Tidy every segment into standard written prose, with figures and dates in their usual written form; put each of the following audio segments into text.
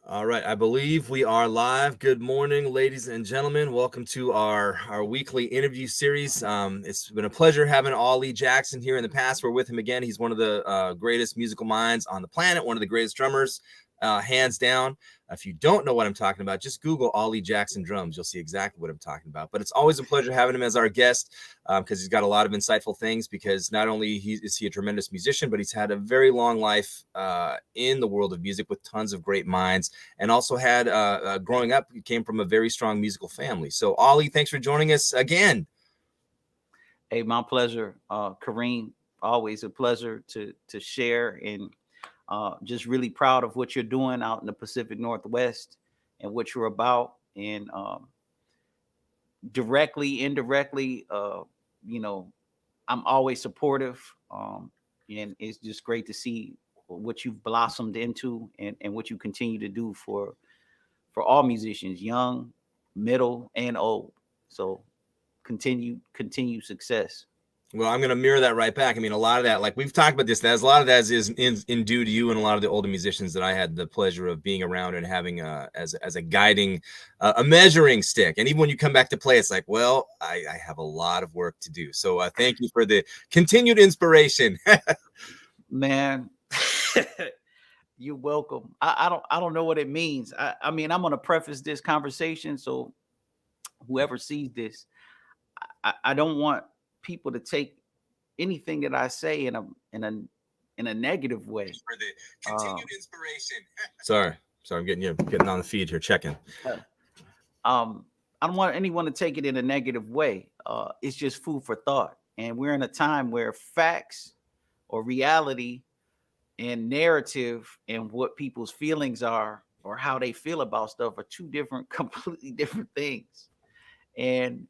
All right, I believe we are live. Good morning, ladies and gentlemen. Welcome to our weekly interview series. It's been a pleasure having Ollie Jackson here in the past. We're with him again. He's one of the greatest musical minds on the planet, one of the greatest drummers, hands down. If you don't know what I'm talking about, just Google Ollie Jackson drums. You'll see exactly what I'm talking about. But it's always a pleasure having him as our guest because he's got a lot of insightful things, because not only is he a tremendous musician, but he's had a very long life in the world of music with tons of great minds, and also had growing up, he came from a very strong musical family. So Ollie, thanks for joining us again. Hey, my pleasure. Karriem, always a pleasure to share, and just really proud of what you're doing out in the Pacific Northwest and what you're about. And directly, indirectly, I'm always supportive. And it's just great to see what you've blossomed into and what you continue to do for all musicians, young, middle, and old. So continue success. Well, I'm going to mirror that right back. I mean, a lot of that, like we've talked about this, a lot of that is in due to you and a lot of the older musicians that I had the pleasure of being around and having as a guiding, a measuring stick. And even when you come back to play, it's like, well, I have a lot of work to do. So thank you for the continued inspiration. Man, you're welcome. I don't know what it means. I mean, I'm going to preface this conversation so whoever sees this, I don't want people to take anything that I say in a negative way. For the continued inspiration. Sorry, I'm getting on the feed here, checking. I don't want anyone to take it in a negative way. It's just food for thought, and we're in a time where facts or reality and narrative and what people's feelings are or how they feel about stuff are two completely different things. And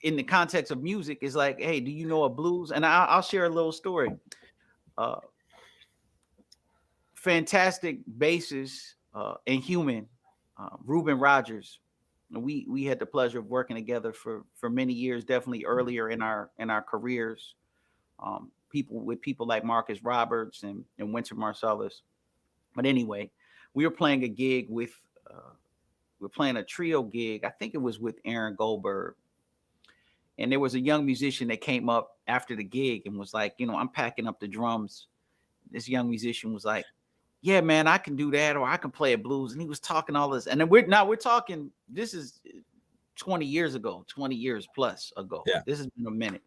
in the context of music, it's like, hey, do you know a blues? And I'll share a little story. Fantastic bassist and human, Reuben Rogers. We had the pleasure of working together for many years, definitely earlier in our careers. People like Marcus Roberts and Wynton Marsalis. But anyway, we were playing a gig we're playing a trio gig. I think it was with Aaron Goldberg. And there was a young musician that came up after the gig and was like, I'm packing up the drums. This young musician was like, yeah, man, I can do that, or I can play a blues. And he was talking all this. And then we're talking, this is 20 years ago, 20 years plus ago. Yeah. This has been a minute.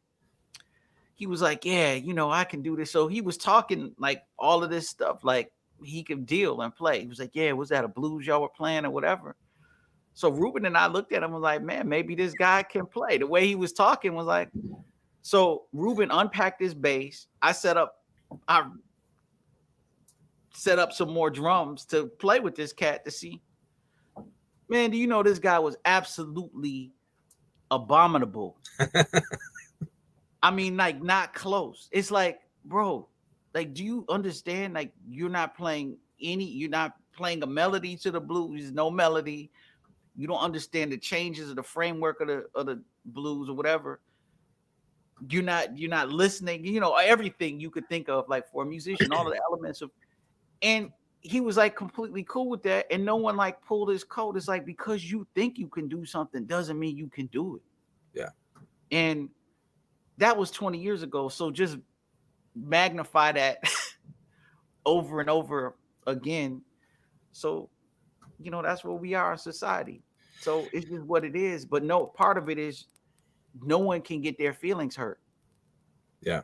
He was like, yeah, I can do this. So he was talking like all of this stuff, like he could deal and play. He was like, yeah, was that a blues y'all were playing or whatever? So Reuben and I looked at him and was like, man, maybe this guy can play. The way he was talking was like, so Reuben unpacked his bass. I set up some more drums to play with this cat to see. Man, do you know this guy was absolutely abominable? I mean, like, not close. It's like, bro, like, do you understand? Like, you're not playing a melody to the blues, no melody. You don't understand the changes of the framework of the blues or whatever. You're not listening, everything you could think of, like, for a musician, all of the elements of, and he was like completely cool with that. And no one like pulled his coat. It's like, because you think you can do something doesn't mean you can do it. Yeah. And that was 20 years ago. So just magnify that over and over again. So, that's where we are in society. So it's just what it is. But no, part of it is no one can get their feelings hurt. Yeah.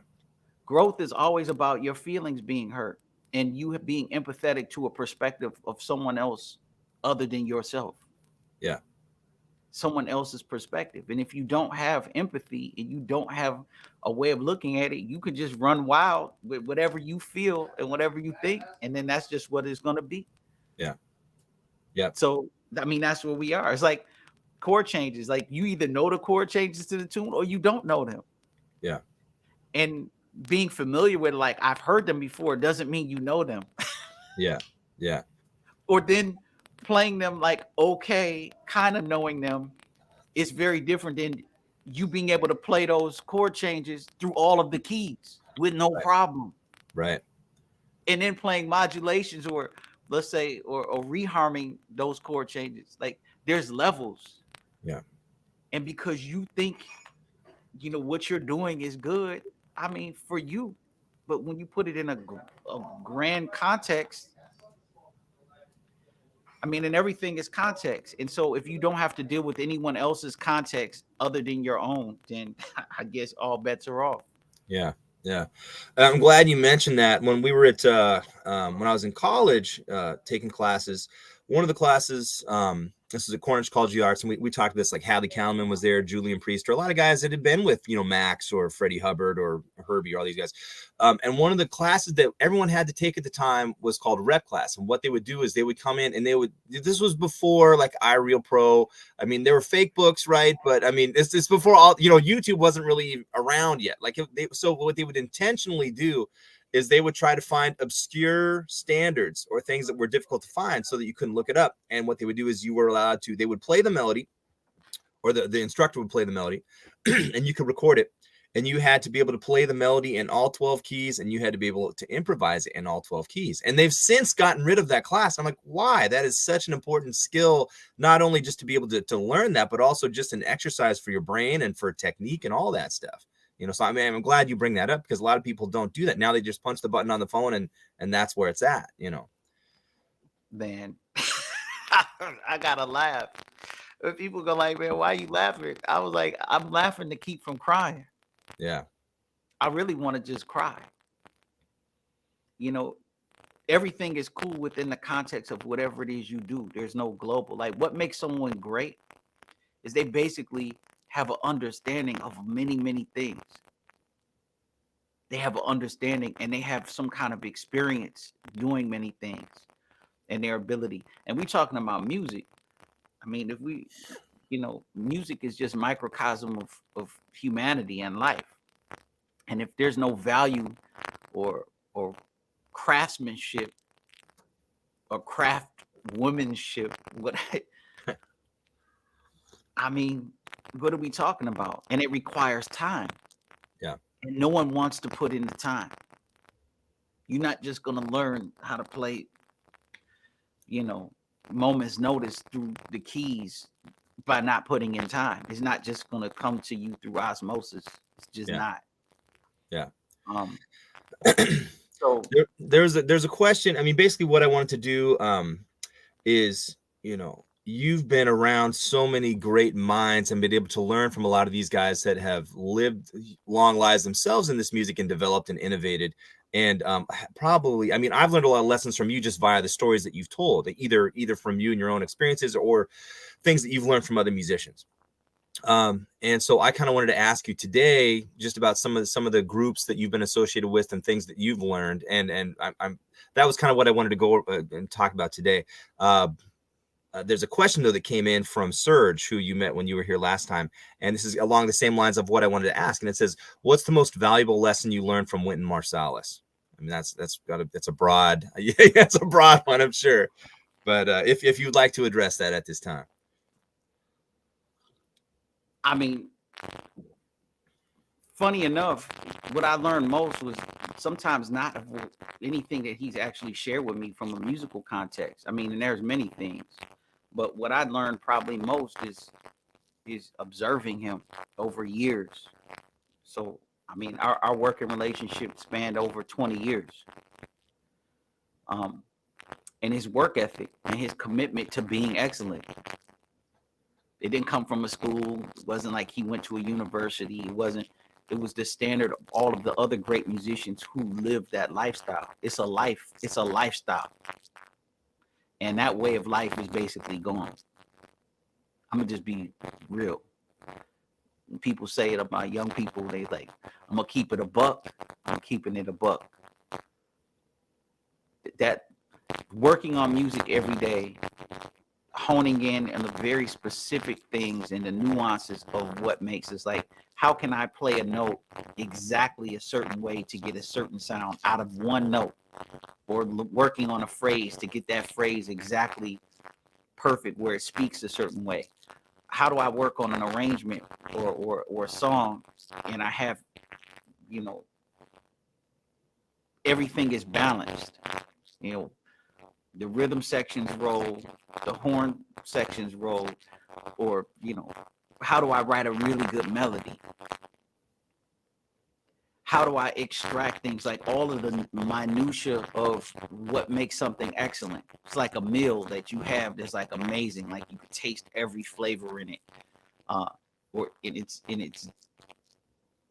Growth is always about your feelings being hurt and you being empathetic to a perspective of someone else other than yourself. Yeah. Someone else's perspective. And if you don't have empathy and you don't have a way of looking at it, you could just run wild with whatever you feel and whatever you think. And then that's just what it's going to be. Yeah. Yeah. So, I mean, that's where we are. It's like chord changes. Like, you either know the chord changes to the tune or you don't know them. Yeah. And being familiar with, like, I've heard them before doesn't mean you know them. Yeah. Yeah. Or then playing them like, okay, kind of knowing them is very different than you being able to play those chord changes through all of the keys with no problem. Right. And then playing modulations or let's say, or reharming those chord changes. Like there's levels. Yeah. And because you think, you know, what you're doing is good, I mean, for you, but when you put it in a grand context, I mean, and everything is context. And so if you don't have to deal with anyone else's context other than your own, then I guess all bets are off. Yeah. Yeah. I'm glad you mentioned that. When we were at, when I was in college, taking classes, one of the classes, this is at Cornish College of the Arts, and we talked about this, like Hadley Kalman was there, Julian Priester, a lot of guys that had been with, you know, Max or Freddie Hubbard or Herbie or all these guys. And one of the classes that everyone had to take at the time was called rep class. And what they would do is they would come in and this was before like iReal Pro. I mean, there were fake books, right? But I mean, it's before all, you know, YouTube wasn't really around yet. Like so what they would intentionally do is they would try to find obscure standards or things that were difficult to find so that you couldn't look it up. And what they would do is you were allowed to, they would play the melody, or the instructor would play the melody and you could record it. And you had to be able to play the melody in all 12 keys, and you had to be able to improvise it in all 12 keys. And they've since gotten rid of that class. I'm like, why? That is such an important skill, not only just to be able to learn that, but also just an exercise for your brain and for technique and all that stuff. You know, so I mean, I'm glad you bring that up because a lot of people don't do that. Now they just punch the button on the phone and that's where it's at, you know. Man, I gotta laugh. People go like, man, why are you laughing? I was like, I'm laughing to keep from crying. Yeah. I really want to just cry. You know, everything is cool within the context of whatever it is you do. There's no global. Like what makes someone great is they basically have an understanding of many, many things. They have an understanding and they have some kind of experience doing many things and their ability. And we're talking about music. I mean, if we, you know, music is just microcosm of humanity and life. And if there's no value or craftsmanship or craft womanship, what I mean, what are we talking about? And it requires time. Yeah. And no one wants to put in the time. You're not just going to learn how to play, you know, moment's notice through the keys by not putting in time. It's not just going to come to you through osmosis. It's just not. Yeah. So there's a question. I mean, basically what I wanted to do is, you know, you've been around so many great minds and been able to learn from a lot of these guys that have lived long lives themselves in this music and developed and innovated. And probably, I mean, I've learned a lot of lessons from you just via the stories that you've told, either from you and your own experiences or things that you've learned from other musicians. And so I kind of wanted to ask you today just about some of the groups that you've been associated with and things that you've learned. And I'm that was kind of what I wanted to go and talk about today. There's a question though that came in from Serge, who you met when you were here last time, and this is along the same lines of what I wanted to ask. And it says, "What's the most valuable lesson you learned from Wynton Marsalis?" I mean, that's a broad, that's a broad one, I'm sure. But if you'd like to address that at this time. I mean, funny enough, what I learned most was sometimes not of anything that he's actually shared with me from a musical context. I mean, and there's many things, but what I learned probably most is observing him over years. So, I mean, our working relationship spanned over 20 years. And his work ethic and his commitment to being excellent. It didn't come from a school. It wasn't like he went to a university. It was the standard of all of the other great musicians who lived that lifestyle. It's a lifestyle. And that way of life is basically gone. I'm gonna just be real. When people say it about young people, they like, I'm gonna keep it a buck. I'm keeping it a buck. That working on music every day, honing in on the very specific things and the nuances of what makes us, like, how can I play a note exactly a certain way to get a certain sound out of one note, or working on a phrase to get that phrase exactly perfect where it speaks a certain way. How do I work on an arrangement or a song and I have, you know, everything is balanced, you know, the rhythm sections roll, the horn sections roll, or, you know, how do I write a really good melody? How do I extract things, like all of the minutia of what makes something excellent? It's like a meal that you have that's like amazing, like you can taste every flavor in it, or it's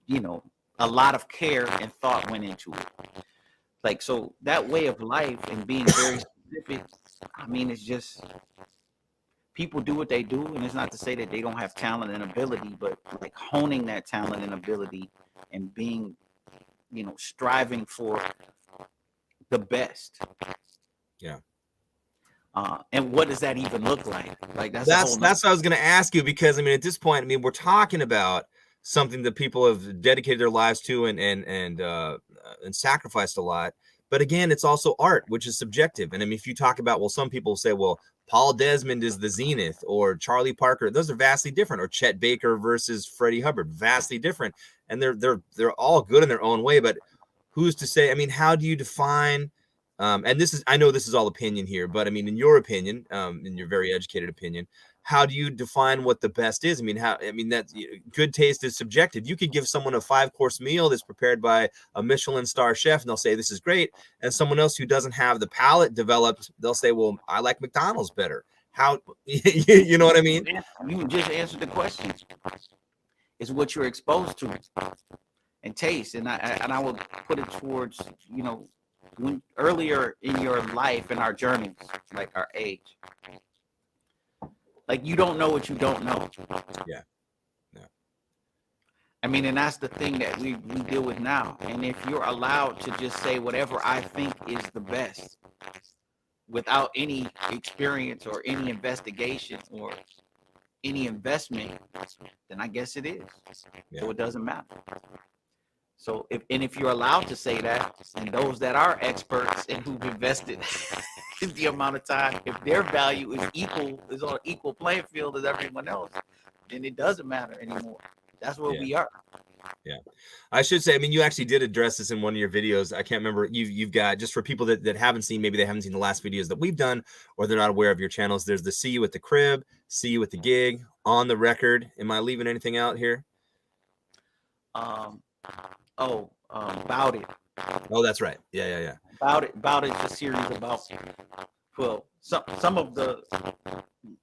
you know, a lot of care and thought went into it. Like, so that way of life and being very specific, I mean, it's just, people do what they do, and it's not to say that they don't have talent and ability, but like honing that talent and ability and being, you know, striving for the best. Yeah. And what does that even look like? Like, that's what I was going to ask you, because I mean, at this point, I mean, we're talking about something that people have dedicated their lives to and sacrificed a lot. But again, it's also art, which is subjective. And I mean, if you talk about, well, some people say, well, Paul Desmond is the zenith, or Charlie Parker, those are vastly different, or Chet Baker versus Freddie Hubbard, vastly different. And they're all good in their own way. But who's to say? I mean, how do you define? And this is, I know this is all opinion here, but I mean, in your opinion, in your very educated opinion, how do you define what the best is? I mean, that good taste is subjective. You could give someone a 5-course meal that's prepared by a Michelin star chef, and they'll say this is great. And someone else who doesn't have the palate developed, they'll say, well, I like McDonald's better. How, you know what I mean? You just answered the question. It's what you're exposed to and taste. And I would put it towards, you know, when earlier in your life, in our journeys, like our age, like, you don't know what you don't know. Yeah. I mean, and that's the thing that we deal with now. And if you're allowed to just say whatever I think is the best without any experience or any investigation or any investment, then I guess it is. Yeah. So it doesn't matter. So if you're allowed to say that, and those that are experts and who've invested the amount of time, if their value is on an equal playing field as everyone else, then it doesn't matter anymore. That's where we are. Yeah. I should say, I mean, you actually did address this in one of your videos. I can't remember. You've got, just for people that haven't seen, maybe they haven't seen the last videos that we've done, or they're not aware of your channels. There's the See You at the Crib, See You at the Gig, On the Record. Am I leaving anything out here? About It. Oh, that's right. Yeah. About It's a series about, well, some of the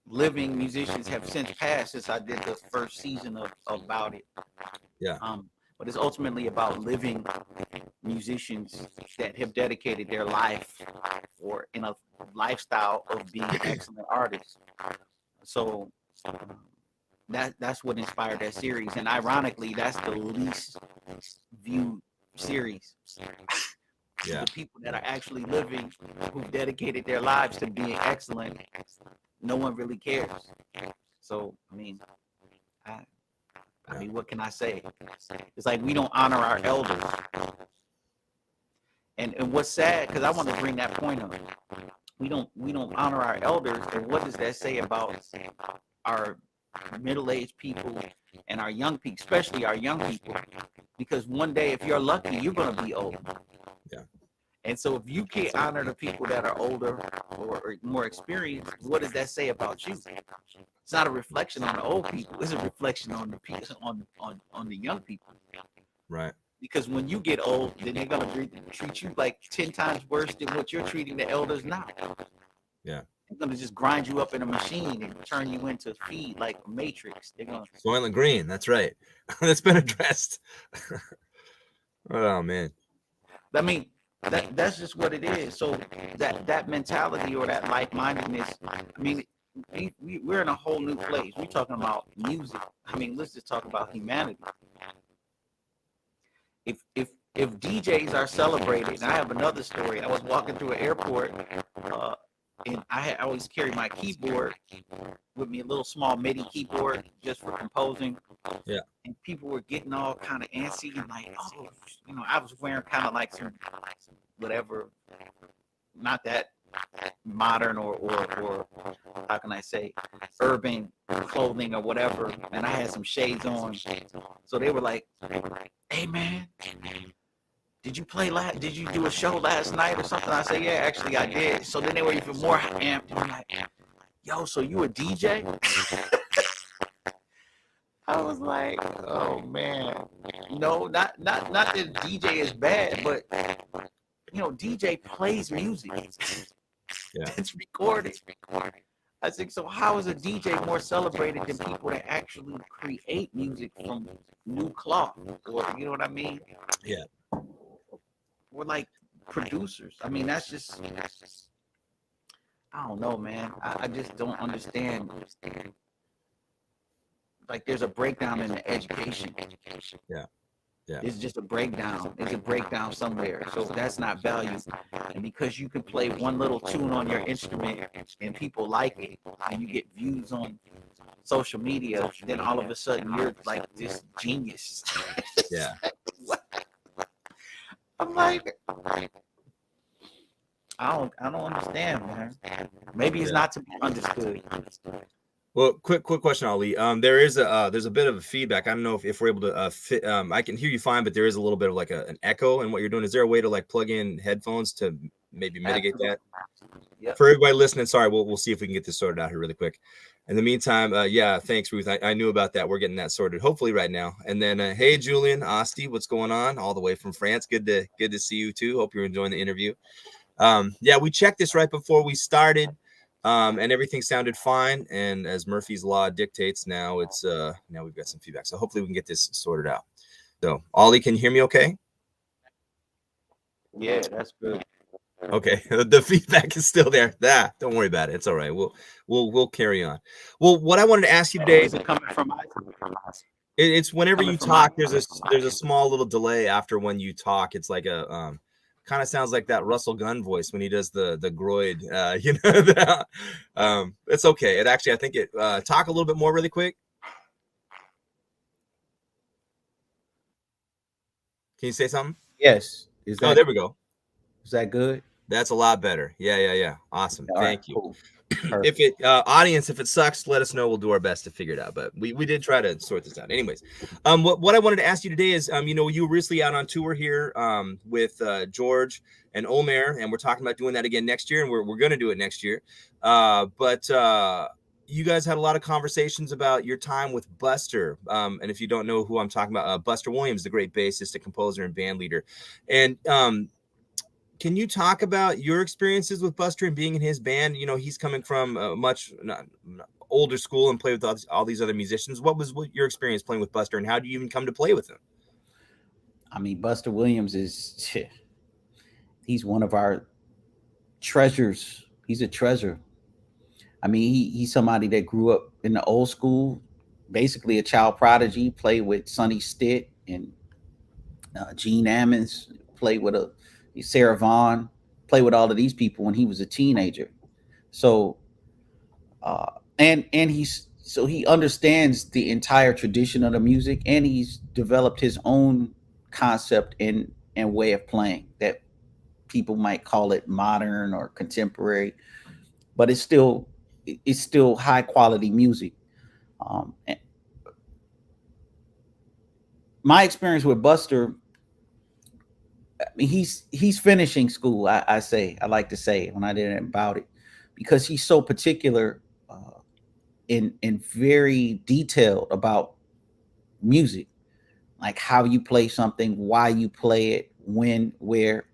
living musicians have since passed since I did the first season of About It. Yeah. But it's ultimately about living musicians that have dedicated their life or in a lifestyle of being excellent artists. So that's what inspired that series. And ironically, that's the least viewed series. Yeah. The people that are actually living, who've dedicated their lives to being excellent, no one really cares. So, I mean, what can I say? It's like we don't honor our elders. And what's sad, because I want to bring that point up. We don't honor our elders, and what does that say about our middle-aged people and our young people, especially our young people? Because one day, if you're lucky, you're going to be old. Yeah. And so if you can't honor the people that are older or more experienced, what does that say about you? It's not a reflection on the old people. It's a reflection on the people, on the young people. Right. Because when you get old, then they're going to treat you like 10 times worse than what you're treating the elders now. Yeah. They're going to just grind you up in a machine and turn you into feed like a Matrix. They're going to Soylent Green. That's right. That's been addressed. Oh, man. I mean, that's just what it is. So that mentality or that like-mindedness, I mean, we're in a whole new place. We're talking about music. I mean, let's just talk about humanity. If DJs are celebrated, and I have another story. I was walking through an airport, and I always carry my keyboard with me, a little small MIDI keyboard just for composing. Yeah. And people were getting all kind of antsy and like, oh, you know, I was wearing kind of like some whatever, not that modern or how can I say, urban clothing or whatever, and I had some shades on. So they were like, hey man, did you do a show last night or something? I said, yeah, actually I did. So then they were even more amped and like, yo, so you a DJ? I was like, oh man, no, not that DJ is bad, but you know, DJ plays music. Yeah. It's recorded. I think so. How is a DJ more celebrated than people that actually create music from new cloth? Or you know what I mean? Yeah. We're like producers. I mean, that's just, I don't know, man. I just don't understand. Like, there's a breakdown in the education. Yeah. Yeah. It's just a breakdown. It's a breakdown somewhere. So that's not value. And because you can play one little tune on your instrument and people like it, and you get views on social media, then all of a sudden you're like this genius. Yeah. I'm like, I don't understand, man. Maybe it's not to be understood. Well, quick question, Ali. There's a bit of feedback. I don't know if we're able to fit. I can hear you fine, but there is a little bit of like an echo in what you're doing. Is there a way to like plug in headphones to maybe mitigate that? Yep. For everybody listening, sorry, we'll see if we can get this sorted out here really quick. In the meantime, yeah, thanks, Ruth. I knew about that. We're getting that sorted, hopefully right now. And then, hey, Julian, Osti, what's going on? All the way from France. Good to see you too. Hope you're enjoying the interview. Yeah, we checked this right before we started. And everything sounded fine. And as Murphy's Law dictates, now it's now we've got some feedback. So hopefully we can get this sorted out. So Ollie, can you hear me okay? Yeah, that's good. Okay, the feedback is still there. Don't worry about it. It's all right. We'll carry on. Well, what I wanted to ask you today is it coming from it's whenever you talk, there's a small little delay after when you talk. It's like a kind of sounds like that Russell Gunn voice when he does the groid, you know. It's okay. It actually, I think it talk a little bit more really quick. Can you say something? Yes. Oh, there we go. Is that good? That's a lot better. Yeah. Awesome. All Thank right, you. cool. If it audience, if it sucks, let us know. We'll do our best to figure it out. But we did try to sort this out. Anyways, what I wanted to ask you today is, you know, you were recently out on tour here with George and Omer, and we're talking about doing that again next year, and we're going to do it next year. But you guys had a lot of conversations about your time with Buster. And if you don't know who I'm talking about, Buster Williams, the great bassist, a composer, and band leader. And can you talk about your experiences with Buster and being in his band? You know, he's coming from a much older school and played with all these other musicians. What was your experience playing with Buster, and how do you even come to play with him? I mean, Buster Williams he's one of our treasures. He's a treasure. I mean, he's somebody that grew up in the old school, basically a child prodigy, played with Sonny Stitt and Gene Ammons, played with Sarah Vaughan, played with all of these people when he was a teenager. So, and he understands the entire tradition of the music, and he's developed his own concept and way of playing that people might call it modern or contemporary, but it's still high quality music. My experience with Buster, I mean, he's finishing school. I like to say when I did it about it, because he's so particular and very detailed about music, like how you play something, why you play it, when, where.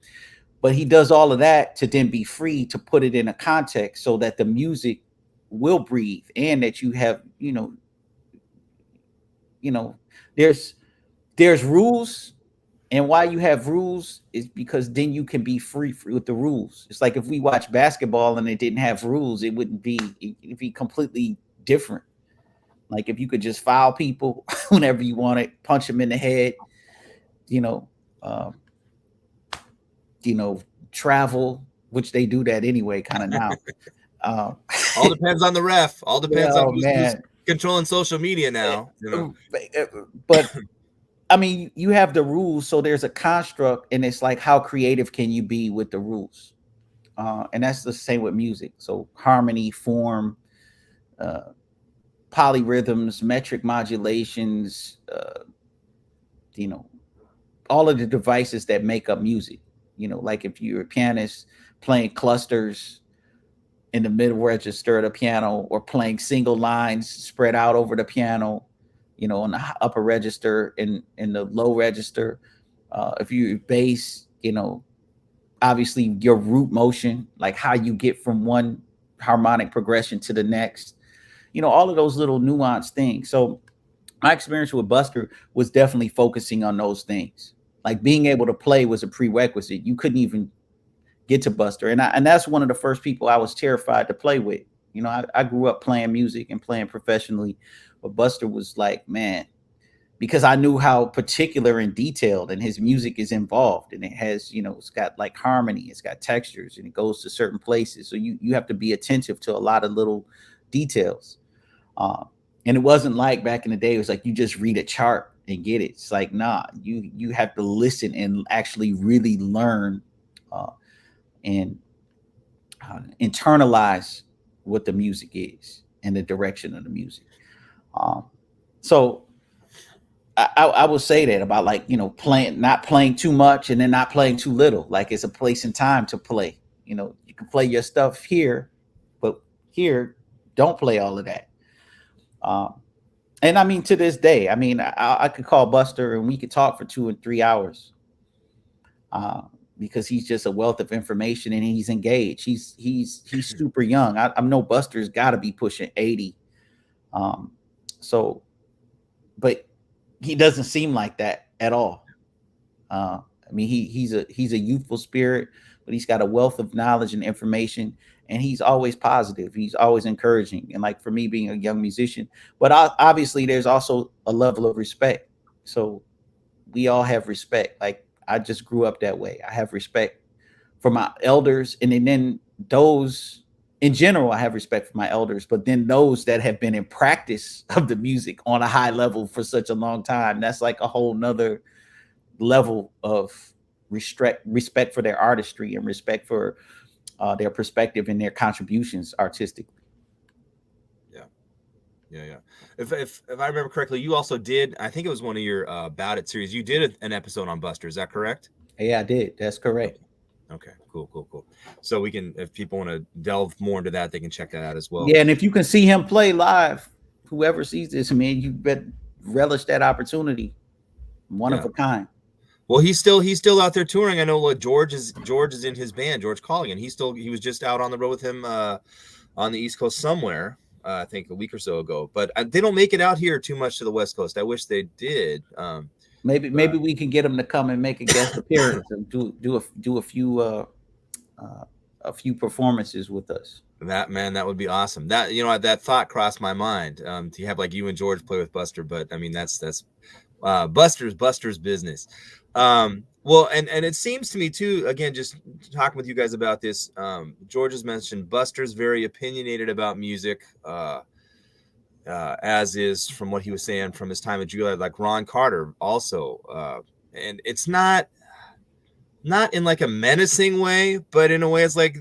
But he does all of that to then be free to put it in a context so that the music will breathe, and that you have, you know, there's rules. And why you have rules is because then you can be free with the rules. It's like if we watch basketball and it didn't have rules, it'd be completely different. Like if you could just foul people whenever you want it, punch them in the head, travel, which they do that anyway, kind of now. All depends on the ref. All depends on who's controlling social media now. But I mean, you have the rules, so there's a construct, and it's like, how creative can you be with the rules? And that's the same with music. So harmony, form, polyrhythms, metric modulations, all of the devices that make up music. You know, like if you're a pianist playing clusters in the middle register of the piano, or playing single lines spread out over the piano, you know, on the upper register, in the low register. If you bass, you know, obviously your root motion, like how you get from one harmonic progression to the next, you know, all of those little nuanced things. So my experience with Buster was definitely focusing on those things. Like being able to play was a prerequisite. You couldn't even get to Buster. And that's one of the first people I was terrified to play with. You know, I grew up playing music and playing professionally, but Buster was like, man, because I knew how particular and detailed and his music is involved, and it has, you know, it's got like harmony, it's got textures, and it goes to certain places. So you have to be attentive to a lot of little details. And it wasn't like back in the day, it was like you just read a chart and get it. It's like, nah, you have to listen and actually really learn and internalize what the music is and the direction of the music. So I will say that about, like, you know, not playing too much and then not playing too little. Like, it's a place and time to play. You know, you can play your stuff here, but here, don't play all of that. And I mean, to this day, I mean, I could call Buster and we could talk for 2 and 3 hours. Because he's just a wealth of information and he's engaged. He's super young. I know Buster's got to be pushing 80. But he doesn't seem like that at all. I mean, he's a youthful spirit, but he's got a wealth of knowledge and information, and he's always positive. He's always encouraging. And like, for me being a young musician, but obviously there's also a level of respect. So we all have respect. Like, I just grew up that way. I have respect for my elders, and then those in general, I have respect for my elders, but then those that have been in practice of the music on a high level for such a long time, that's like a whole nother level of respect for their artistry and respect for their perspective and their contributions artistically. Yeah. If I remember correctly, you also did, I think it was one of your About It series, you did an episode on Buster. Is that correct? Yeah, I did. That's correct. Okay, cool. So we can, if people want to delve more into that, they can check that out as well. Yeah, and if you can see him play live, whoever sees this, I mean, you better relish that opportunity. One of a kind. Well, he's still out there touring. I know, like, George is in his band, George Colligan. He was just out on the road with him on the East Coast somewhere. I think a week or so ago, but they don't make it out here too much to the West Coast. I wish they did. Maybe we can get them to come and make a guest appearance and do a few performances with us. That would be awesome. That, you know, that thought crossed my mind to have like you and George play with Buster, but I mean that's Buster's business. Well, and it seems to me too, again, just talking with you guys about this, George has mentioned Buster's very opinionated about music, as is, from what he was saying from his time at Juilliard, like Ron Carter also. And it's not in like a menacing way, but in a way it's like,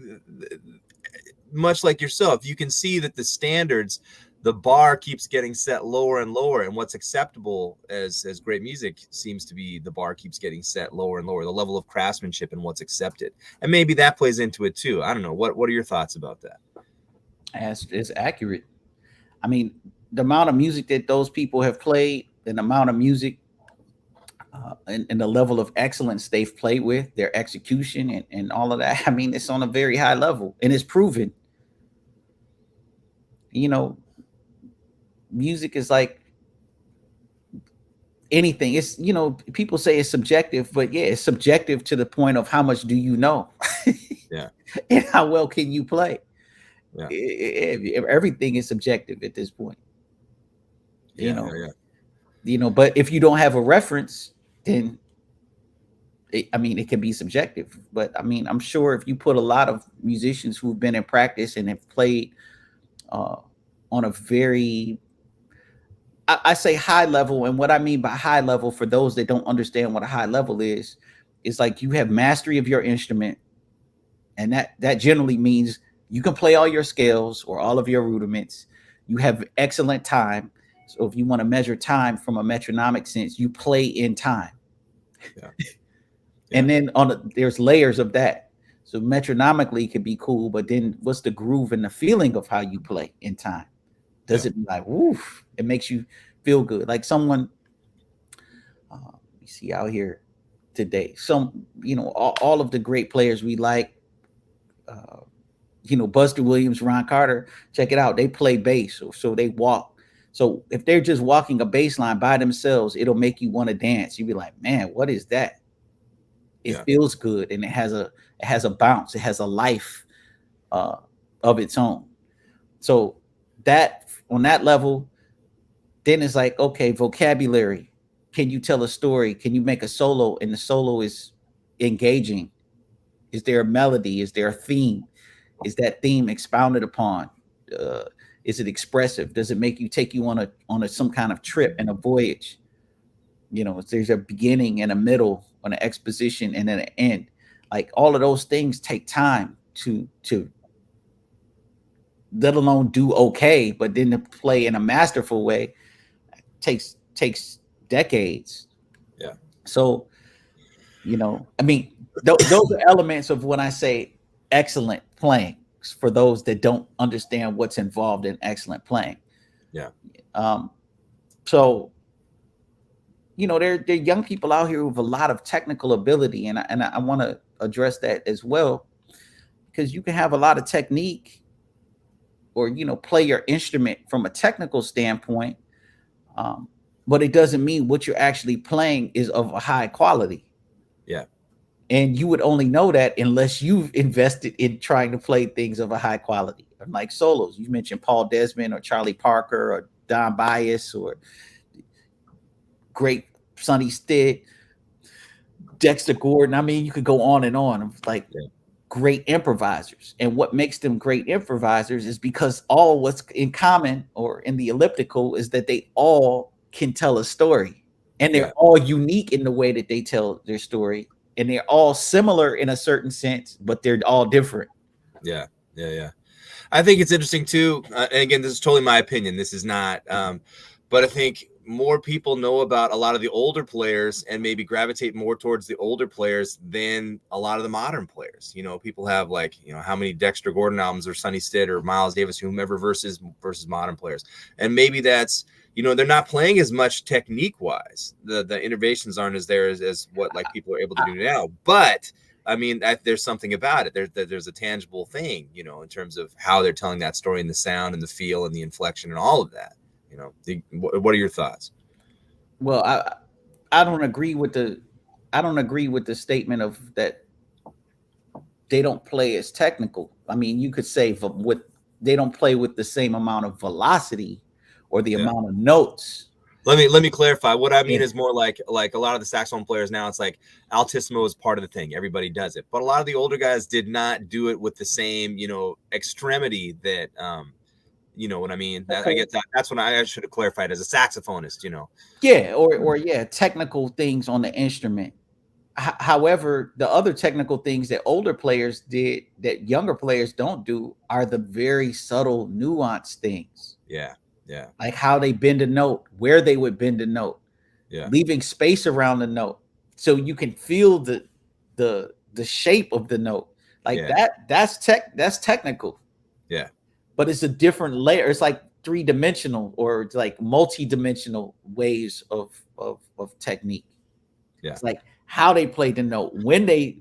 much like yourself, you can see that the standards, the bar keeps getting set lower and lower, and what's acceptable as great music seems to be, the bar keeps getting set lower and lower, the level of craftsmanship and what's accepted. And maybe that plays into it too. I don't know. What are your thoughts about that? It's accurate. I mean, the amount of music that those people have played, and the amount of music and the level of excellence they've played with, their execution and all of that, I mean, it's on a very high level, and it's proven. You know, music is like anything. It's, you know, people say it's subjective, but yeah, it's subjective to the point of how much do you know? Yeah. And how well can you play? Yeah. Everything is subjective at this point. You know. Yeah. You know, but if you don't have a reference, then it can be subjective. But I mean, I'm sure if you put a lot of musicians who've been in practice and have played on a very, I say high level, and what I mean by high level, for those that don't understand what a high level is like you have mastery of your instrument, and that generally means you can play all your scales or all of your rudiments. You have excellent time. So if you want to measure time from a metronomic sense, you play in time. Yeah. And then there's layers of that. So metronomically it could be cool, but then what's the groove and the feeling of how you play in time? Does it be like, woof? It makes you feel good. Like someone you see out here today, some, all of the great players we like, Buster Williams, Ron Carter, check it out. They play bass, so they walk. So if they're just walking a bass line by themselves, it'll make you want to dance. You'd be like, man, what is that? It feels good, and it has a bounce. It has a life of its own. So that on that level, then it's like, okay, vocabulary. Can you tell a story? Can you make a solo, and the solo is engaging? Is there a melody? Is there a theme? Is that theme expounded upon? Is it expressive? Does it make you take you on a some kind of trip and a voyage? There's a beginning and a middle, on an exposition, and then an end. Like all of those things take time to let alone do okay, but then to play in a masterful way takes decades. Yeah. So, I mean, those are elements of when I say excellent playing for those that don't understand what's involved in excellent playing. Yeah. So, there are young people out here with a lot of technical ability, and I want to address that as well, because you can have a lot of technique, or play your instrument from a technical standpoint, but it doesn't mean what you're actually playing is of a high quality. Yeah. And you would only know that unless you've invested in trying to play things of a high quality, like solos. You mentioned Paul Desmond or Charlie Parker or Don Byas or great Sonny Stitt, Dexter Gordon. I mean, you could go on and on of great improvisers. And what makes them great improvisers is because all what's in common or in the elliptical is that they all can tell a story, and they're all unique in the way that they tell their story. And they're all similar in a certain sense, but they're all different. Yeah. I think it's interesting too. And again, this is totally my opinion. This is not, but I think more people know about a lot of the older players and maybe gravitate more towards the older players than a lot of the modern players. People have how many Dexter Gordon albums or Sonny Stitt or Miles Davis, whomever versus modern players. And maybe that's, they're not playing as much technique wise. The innovations aren't as there as what people are able to do now. But I mean, there's something about it. There's a tangible thing, in terms of how they're telling that story and the sound and the feel and the inflection and all of that. What are your thoughts? Well, I don't agree with the statement of that they don't play as technical. I mean, you could say they don't play with the same amount of velocity or the amount of notes. Let me clarify. What I mean is more like a lot of the saxophone players now, it's like altissimo is part of the thing. Everybody does it. But a lot of the older guys did not do it with the same, extremity that you know what I mean? I get that. That's when I should have clarified as a saxophonist, Yeah, or technical things on the instrument. However, the other technical things that older players did that younger players don't do are the very subtle, nuanced things. Yeah. Like how they bend a note, where they would bend a note, leaving space around the note so you can feel the shape of the note. That's technical. Yeah. But it's a different layer. It's like three-dimensional or it's like multi-dimensional ways of technique. Yeah. It's like how they played the note, when they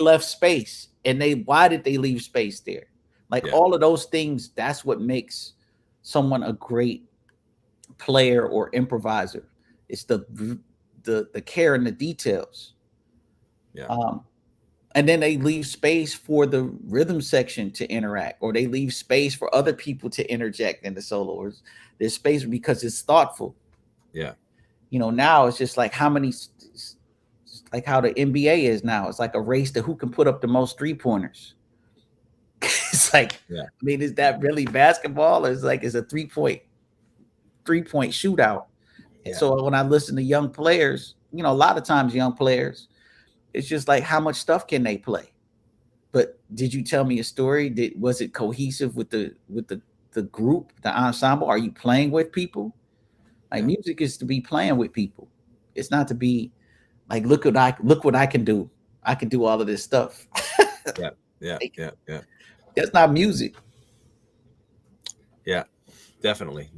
left space, and why did they leave space there? All of those things, that's what makes someone a great player or improviser. It's the care and the details. Yeah. And then they leave space for the rhythm section to interact, or they leave space for other people to interject in the solo. Or there's space because it's thoughtful. Yeah. Now it's just like how the NBA is now. It's like a race to who can put up the most 3-pointers. It's like, I mean, is that really basketball? It's like it's a three-point shootout. Yeah. So when I listen to young players, a lot of times young players, it's just like how much stuff can they play? But did you tell me a story? Was it cohesive with the group, the ensemble? Are you playing with people? Music is to be playing with people. It's not to be like, look what I can do. I can do all of this stuff. Yeah. That's not music. Yeah, definitely.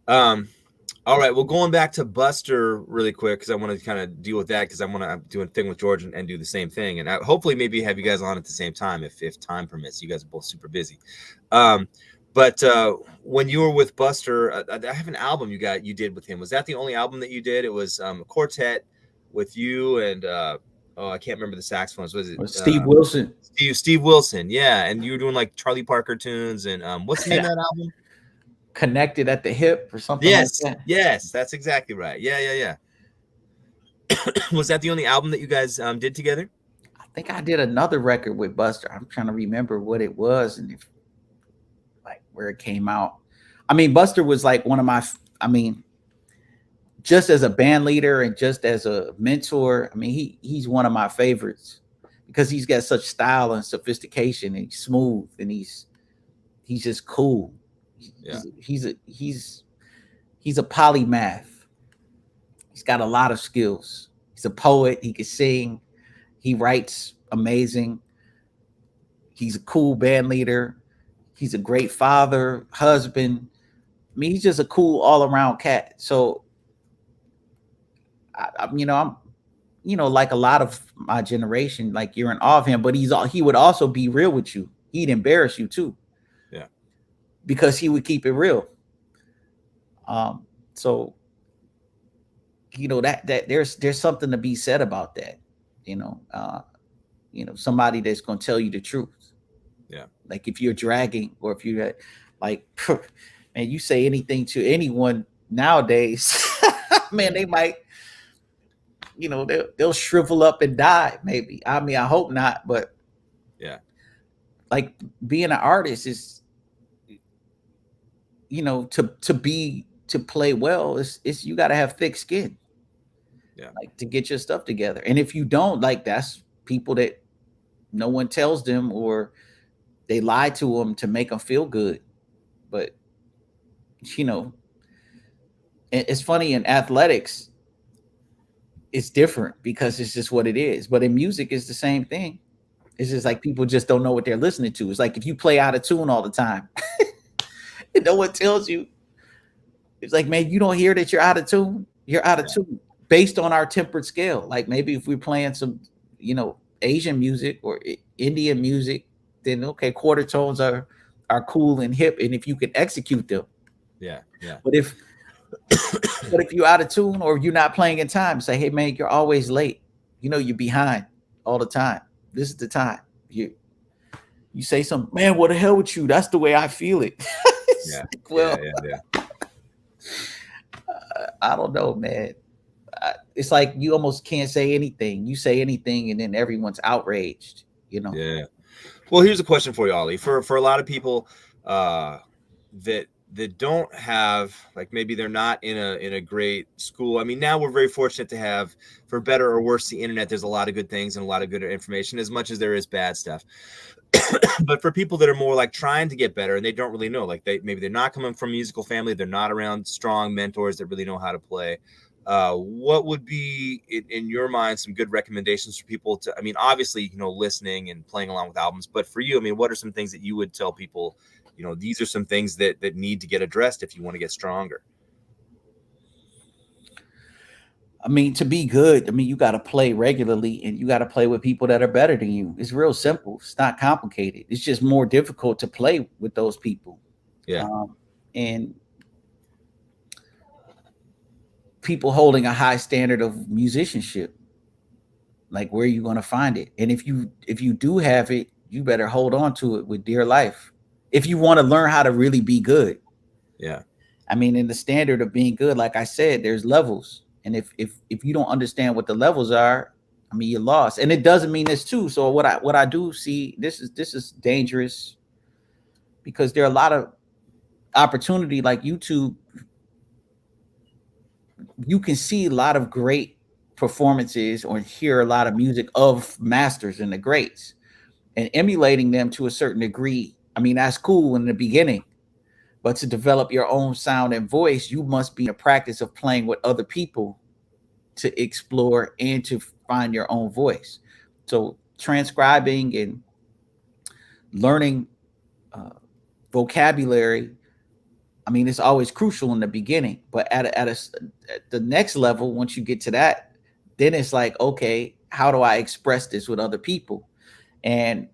All right, well, going back to Buster really quick, because I want to kind of deal with that, because I want to do a thing with George and do the same thing, and hopefully maybe have you guys on at the same time if time permits. You guys are both super busy. But when you were with Buster, I have an album you did with him. Was that the only album that you did? It was a quartet with you and I can't remember the saxophonist. Was it Steve Wilson? Steve Wilson, yeah. And you were doing like Charlie Parker tunes and what's the name of that album? Connected at the Hip or something like that. Yes, that's exactly right. Yeah. Was that the only album that you guys did together? I think I did another record with Buster. I'm trying to remember what it was and if like where it came out. I mean, Buster was like one of my, just as a band leader and just as a mentor, I mean, he's one of my favorites because he's got such style and sophistication and he's smooth and he's just cool. Yeah. He's a polymath. He's got a lot of skills. He's a poet. He can sing. He writes amazing. He's a cool band leader. He's a great father, husband. I mean, he's just a cool all-around cat. So, I'm like a lot of my generation, like you're in awe of him, but he would also be real with you. He'd embarrass you too. Yeah. Because he would keep it real. So, that there's something to be said about that, somebody that's going to tell you the truth. Yeah. Like if you're dragging or if you're like, man, you say anything to anyone nowadays, man, they might, they'll shrivel up and die. Maybe. I mean, I hope not, but yeah, like being an artist is, to play well, it's you got to have thick skin. Yeah. Like to get your stuff together. And if you don't, like that's people that no one tells them or they lie to them to make them feel good. But, it's funny in athletics, it's different because it's just what it is. But in music, it's the same thing. It's just like people just don't know what they're listening to. It's like if you play out of tune all the time and no one tells you, it's like, man, you don't hear that you're out of tune. You're out of tune based on our tempered scale. Like maybe if we're playing some, Asian music or Indian music, then okay, quarter tones are cool and hip, and if you can execute them. Yeah. But if you're out of tune or you're not playing in time, say, hey man, you're always late. You're behind all the time. This is the time. You say something, man, what the hell with you? That's the way I feel it. Yeah. Well, yeah. I don't know, man. It's like you almost can't say anything. You say anything, and then everyone's outraged. Yeah. Well, here's a question for you, Ollie. For a lot of people that don't have, like, maybe they're not in a great school. I mean, now we're very fortunate to have, for better or worse, the internet. There's a lot of good things and a lot of good information, as much as there is bad stuff. But for people that are more like trying to get better and they don't really know, like maybe they're not coming from a musical family, they're not around strong mentors that really know how to play. What would be in your mind some good recommendations for people to, I mean, obviously, listening and playing along with albums, but for you, I mean, what are some things that you would tell people, these are some things that need to get addressed if you want to get stronger? I mean, to be good, I mean, you got to play regularly and you got to play with people that are better than you. It's real simple. It's not complicated. It's just more difficult to play with those people. Yeah. And people holding a high standard of musicianship, like where are you going to find it? And if you do have it, you better hold on to it with dear life. If you want to learn how to really be good. Yeah. I mean, in the standard of being good, like I said, there's levels. And if you don't understand what the levels are, I mean, you're lost. And it doesn't mean this too. So what I do see, this is dangerous because there are a lot of opportunity like YouTube. You can see a lot of great performances or hear a lot of music of masters and the greats and emulating them to a certain degree. I mean, that's cool in the beginning, but to develop your own sound and voice, you must be in a practice of playing with other people to explore and to find your own voice. So transcribing and learning vocabulary, I mean, it's always crucial in the beginning, but at the next level, once you get to that, then it's like, okay, how do I express this with other people? And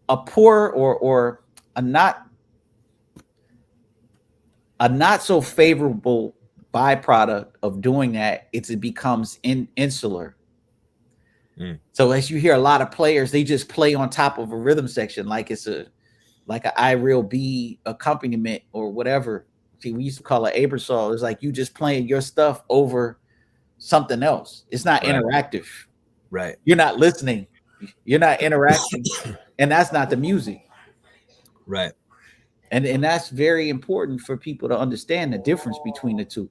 a poor or a not so favorable byproduct of doing that is it becomes insular. So as you hear a lot of players, they just play on top of a rhythm section like it's an I real B accompaniment or whatever. See, we used to call it Abersaw. It's like you just playing your stuff over something else. It's not interactive. Right. You're not listening. You're not interacting. And that's not the music. Right. And that's very important for people to understand the difference between the two.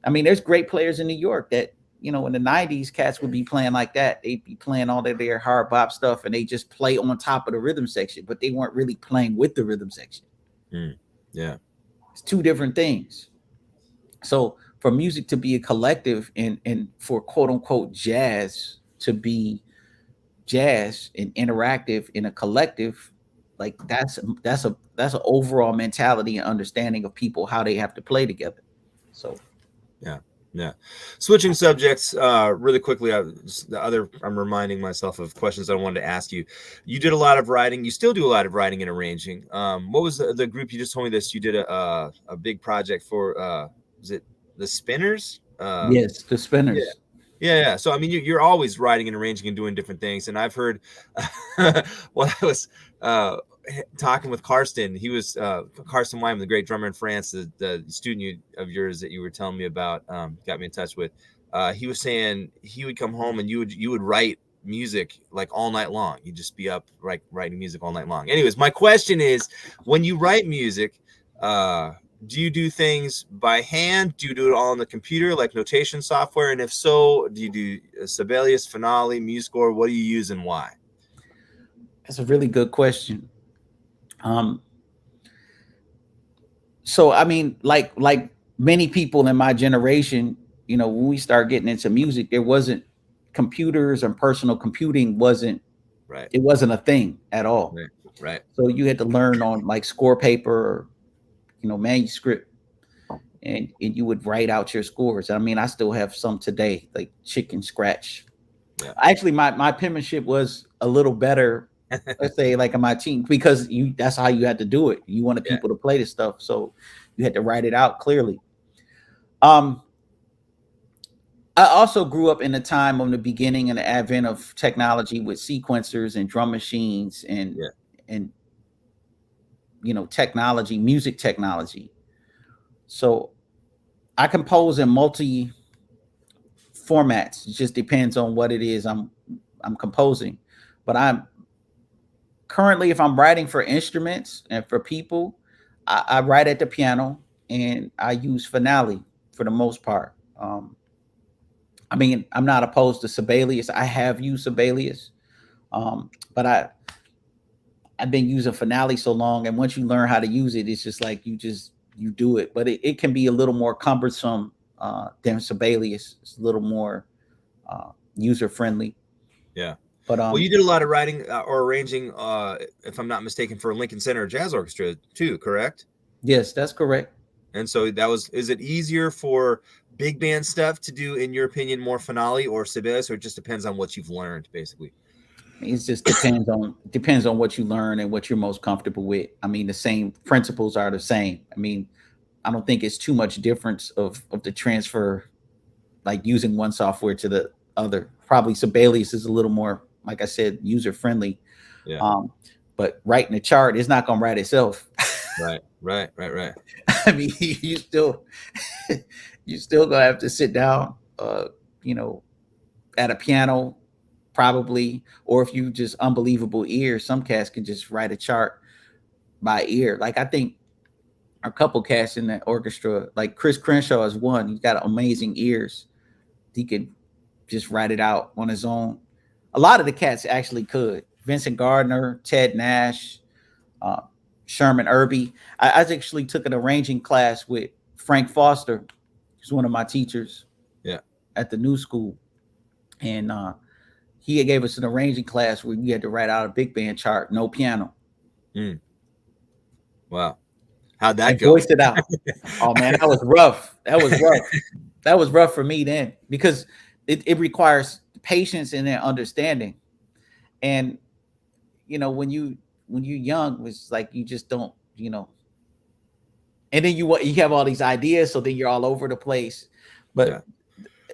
I mean, there's great players in New York that, you know, in the 90s, cats would be playing like that. They'd be playing all their hard bop stuff and they just play on top of the rhythm section, but they weren't really playing with the rhythm section. Yeah. It's two different things. So for music to be a collective and for quote unquote jazz to be jazz and interactive in a collective, like that's an overall mentality and understanding of people, how they have to play together. So yeah. Switching subjects really quickly. I'm reminding myself of questions I wanted to ask you. You did a lot of writing. You still do a lot of writing and arranging. What was the group you just told me this? You did a big project for was it the Spinners? Yes, the Spinners. Yeah. So I mean, you're always writing and arranging and doing different things. And I've heard when I was talking with Karsten, he was Karsten Wyman, the great drummer in France, the student of yours that you were telling me about, got me in touch with. He was saying he would come home and you would write music like all night long. You'd just be up writing music all night long. Anyways, my question is, when you write music, do you do things by hand? Do you do it all on the computer, like notation software? And if so, do you do Sibelius, Finale, MuseScore? What do you use and why? That's a really good question. So I mean, like many people in my generation, you know, when we started getting into music, there wasn't computers and personal computing wasn't It wasn't a thing at all. Right. So you had to learn on like score paper or, you know, manuscript, and you would write out your scores. I mean, I still have some today, like chicken scratch. Yeah. Actually, my penmanship was a little better, let's say, like in my team, because that's how you had to do it. You wanted people to play this stuff, so you had to write it out clearly. I also grew up in the time of the beginning and the advent of technology with sequencers and drum machines and you know, technology, music technology. So I compose in multi formats. It just depends on what it is I'm composing. But I'm currently, if I'm writing for instruments and for people, I write at the piano and I use Finale for the most part. I mean, I'm not opposed to Sibelius. I have used Sibelius, but I've been using Finale so long, and once you learn how to use it, it's just like you do it. But it can be a little more cumbersome than Sibelius. It's a little more user friendly. Yeah. But well, you did a lot of writing or arranging, if I'm not mistaken, for Lincoln Center Jazz Orchestra too, correct? Yes, that's correct. And so is it easier for big band stuff to do, in your opinion, more Finale or Sibelius, or it just depends on what you've learned, basically? It just depends on what you learn and what you're most comfortable with. I mean, the same principles are the same. I mean, I don't think it's too much difference of the transfer, like using one software to the other. Probably Sibelius is a little more, like I said, user friendly. Yeah. But writing a chart is not going to write itself. Right. I mean, you still gonna have to sit down, you know, at a piano, probably, or if you just unbelievable ear, some cats can just write a chart by ear. Like I think a couple cats in that orchestra, like Chris Crenshaw is one. He's got amazing ears. He could just write it out on his own. A lot of the cats actually could. Vincent Gardner, Ted Nash, Sherman Irby. I actually took an arranging class with Frank Foster He's one of my teachers. Yeah. At the new school, and he gave us an arranging class where we had to write out a big band chart, no piano. Wow, how'd that and go? Voiced it out. Oh man, that was rough. That was rough. That was rough for me then, because it requires patience and then understanding. And when you're young, it's like you just don't, and then you have all these ideas, so then you're all over the place. But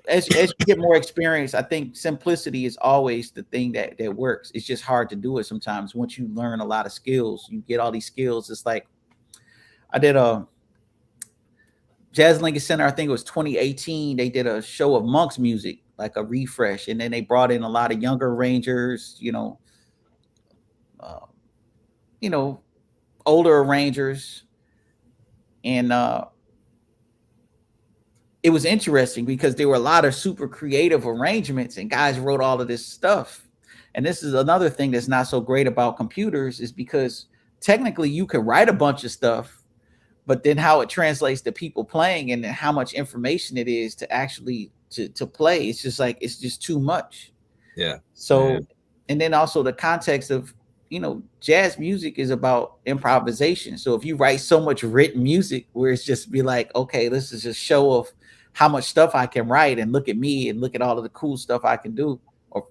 as you get more experience, I think simplicity is always the thing that works. It's just hard to do it sometimes. Once you learn a lot of skills, you get all these skills. It's like I did a Jazz Lincoln Center, I think it was 2018. They did a show of Monk's music, like a refresh, and then they brought in a lot of younger arrangers, older arrangers, and it was interesting because there were a lot of super creative arrangements, and guys wrote all of this stuff. And this is another thing that's not so great about computers, is because technically you could write a bunch of stuff, but then how it translates to people playing and how much information it is to actually to play, it's just too much. Yeah. So, and then also the context of, jazz music is about improvisation. So if you write so much written music where it's just be like, okay, this is just show of how much stuff I can write, and look at me and look at all of the cool stuff I can do, or,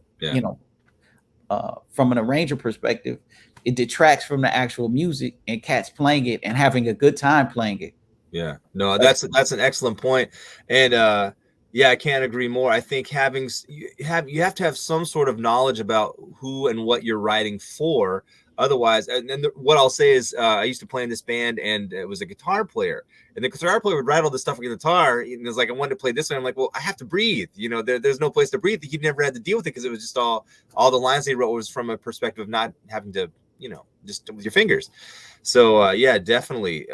from an arranger perspective, it detracts from the actual music and cats playing it and having a good time playing it. Yeah, no, that's an excellent point. And I can't agree more. I think you have to have some sort of knowledge about who and what you're writing for. Otherwise, what I'll say is, I used to play in this band, and it was a guitar player, and the guitar player would write all this stuff on the guitar. And it was like, I wanted to play this one. I'm like, well, I have to breathe. There's no place to breathe. He never had to deal with it because it was just all the lines he wrote was from a perspective of not having to, just with your fingers. So definitely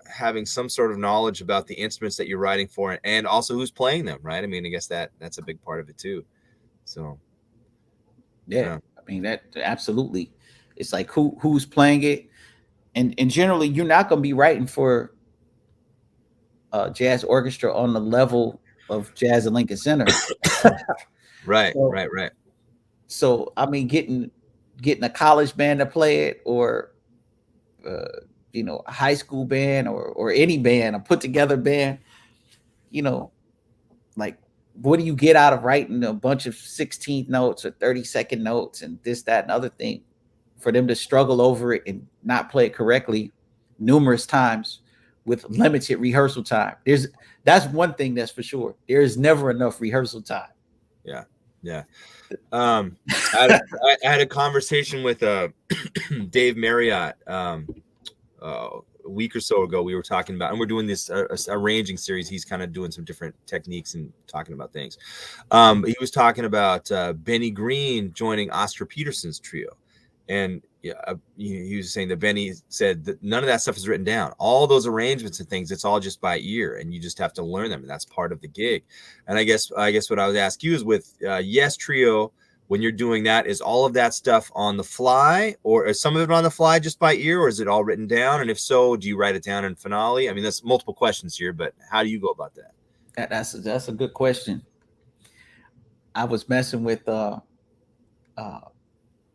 having some sort of knowledge about the instruments that you're writing for, and also who's playing them, right? I mean, I guess that's a big part of it too. So I mean, that absolutely. It's like who's playing it, and generally you're not going to be writing for jazz orchestra on the level of Jazz at Lincoln Center. Right. So I mean, getting a college band to play it, or a high school band, or any band, a put together band, like, what do you get out of writing a bunch of 16th notes or 32nd notes and this, that, and other thing, for them to struggle over it and not play it correctly numerous times with limited rehearsal time? That's one thing that's for sure. There is never enough rehearsal time. Yeah. I had a conversation with Dave Marriott a week or so ago. We were talking about, and we're doing this arranging series. He's kind of doing some different techniques and talking about things. He was talking about Benny Green joining Oscar Peterson's trio. And he was saying that Benny said that none of that stuff is written down. All those arrangements and things, it's all just by ear, and you just have to learn them, and that's part of the gig. And I guess what I would ask you is, with Yes Trio, when you're doing that, is all of that stuff on the fly, or is some of it on the fly just by ear, or is it all written down? And if so, do you write it down in finale? I mean, there's multiple questions here, but how do you go about that? That's a good question. I was messing with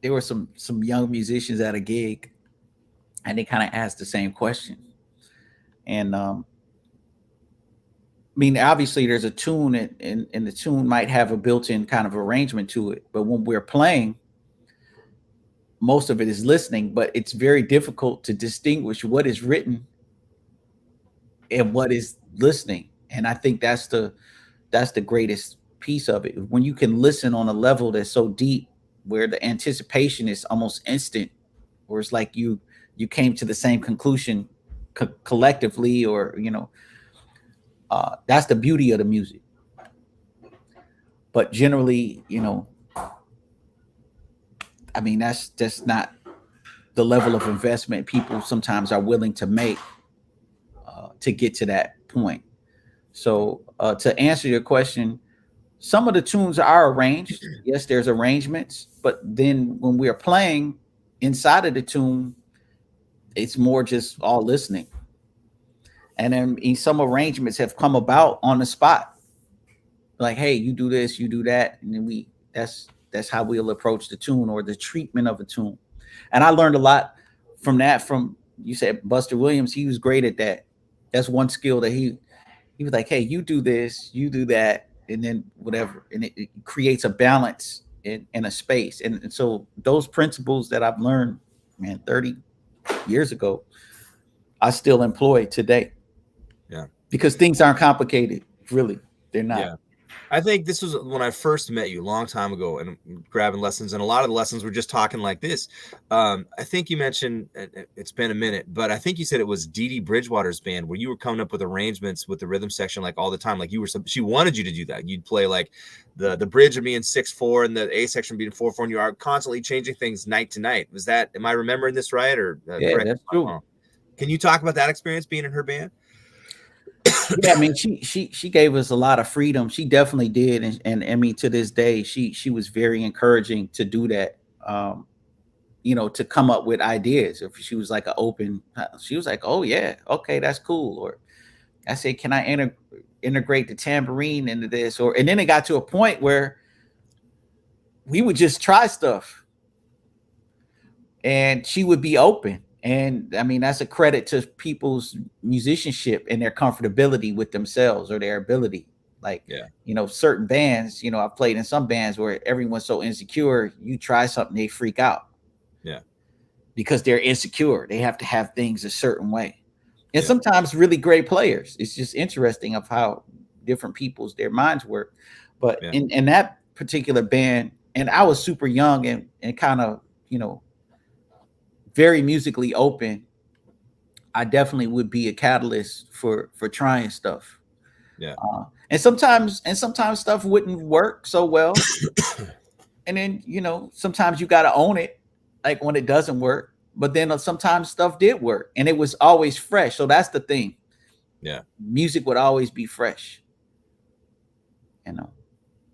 there were some young musicians at a gig, and they kind of asked the same question. And I mean, obviously there's a tune, and the tune might have a built-in kind of arrangement to it, but when we're playing, most of it is listening, but it's very difficult to distinguish what is written and what is listening. And I think that's the greatest piece of it, when you can listen on a level that's so deep, where the anticipation is almost instant, or it's like you came to the same conclusion collectively, or that's the beauty of the music. But generally, I mean, that's just not the level of investment people sometimes are willing to make to get to that point. So to answer your question, some of the tunes are arranged. Yes, there's arrangements, but then when we're playing inside of the tune, it's more just all listening. And then some arrangements have come about on the spot. Like, hey, you do this, you do that. And then that's how we'll approach the tune or the treatment of a tune. And I learned a lot from that. From, you said Buster Williams, he was great at that. That's one skill that he was like, hey, you do this, you do that, and then whatever. And it creates a balance in a space. And so those principles that I've learned, man, 30 years ago, I still employ today. Yeah. Because things aren't complicated, really. They're not. Yeah. I think this was when I first met you a long time ago and grabbing lessons. And a lot of the lessons were just talking like this. I think you mentioned, it's been a minute, but I think you said it was Dee Dee Bridgewater's band where you were coming up with arrangements with the rhythm section like all the time. Like she wanted you to do that. You'd play like the bridge would be in 6/4 and the A section would be in 4/4, and you are constantly changing things night to night. Am I remembering this right? Or yeah, that's true. Can you talk about that experience being in her band? Yeah, I mean, she gave us a lot of freedom. She definitely did, and I mean, to this day, she was very encouraging to do that. To come up with ideas. If she was like she was like, "Oh yeah, okay, that's cool." Or I said, "Can I integrate the tambourine into this?" And then it got to a point where we would just try stuff, and she would be open. And I mean, that's a credit to people's musicianship and their comfortability with themselves or their ability. Like, certain bands, I've played in some bands where everyone's so insecure, you try something, they freak out. Yeah. Because they're insecure. They have to have things a certain way. And sometimes really great players. It's just interesting of how different their minds work. But in that particular band, and I was super young and kind of, very musically open, I definitely would be a catalyst for trying stuff. Yeah. And sometimes stuff wouldn't work so well. And then, sometimes you got to own it, like when it doesn't work. But then sometimes stuff did work and it was always fresh. So that's the thing. Yeah. Music would always be fresh.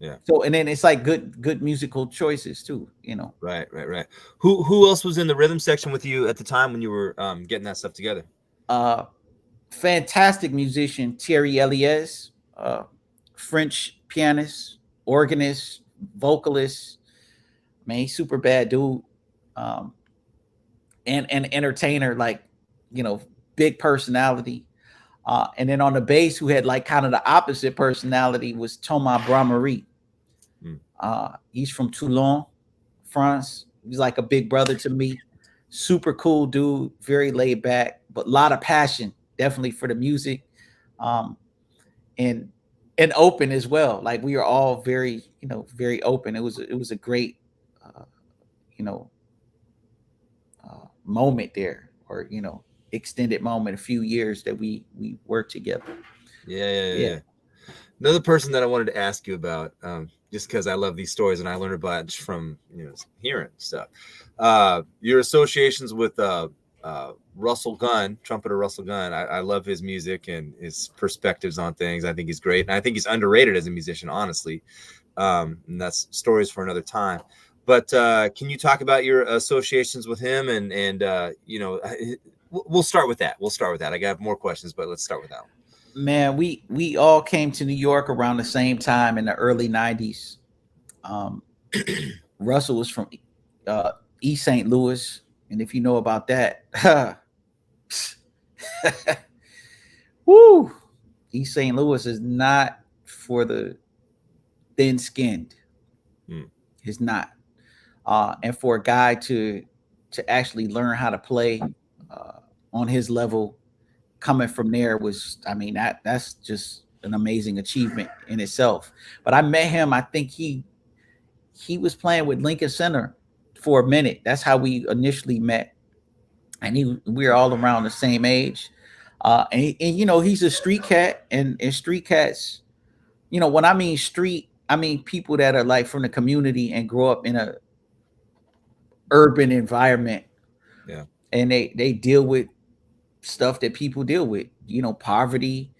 Yeah. So, and then it's like good musical choices too, Right. Who else was in the rhythm section with you at the time when you were getting that stuff together? Fantastic musician Thierry Eliès, French pianist, organist, vocalist. Man, he's super bad dude. And entertainer, like, big personality. And then on the bass, who had like kind of the opposite personality, was Thomas Bramarie. He's from Toulon, France. He's like a big brother to me. Super cool dude, very laid back, but a lot of passion, definitely for the music, and open as well. Like we are all very, very open. It was a great, moment there, or extended moment, a few years that we worked together. Yeah. Another person that I wanted to ask you about, just because I love these stories and I learned a bunch from hearing stuff. Your associations with Russell Gunn, trumpeter Russell Gunn. I love his music and his perspectives on things. I think he's great, and I think he's underrated as a musician, honestly. And that's stories for another time. But can you talk about your associations with him? And we'll start with that. I got more questions, but let's start with that one. Man, we all came to New York around the same time in the early 90s. Russell was from East St. Louis. And if you know about that, woo, East St. Louis is not for the thin-skinned. It's not. And for a guy to actually learn how to play on his level, coming from there was, I mean, that's just an amazing achievement in itself. But I met him, I think he was playing with Lincoln Center for a minute. That's how we initially met. And we were all around the same age. And he's a street cat, and street cats, when I mean street, I mean people that are like from the community and grow up in a urban environment. Yeah. And they deal with stuff that people deal with, poverty,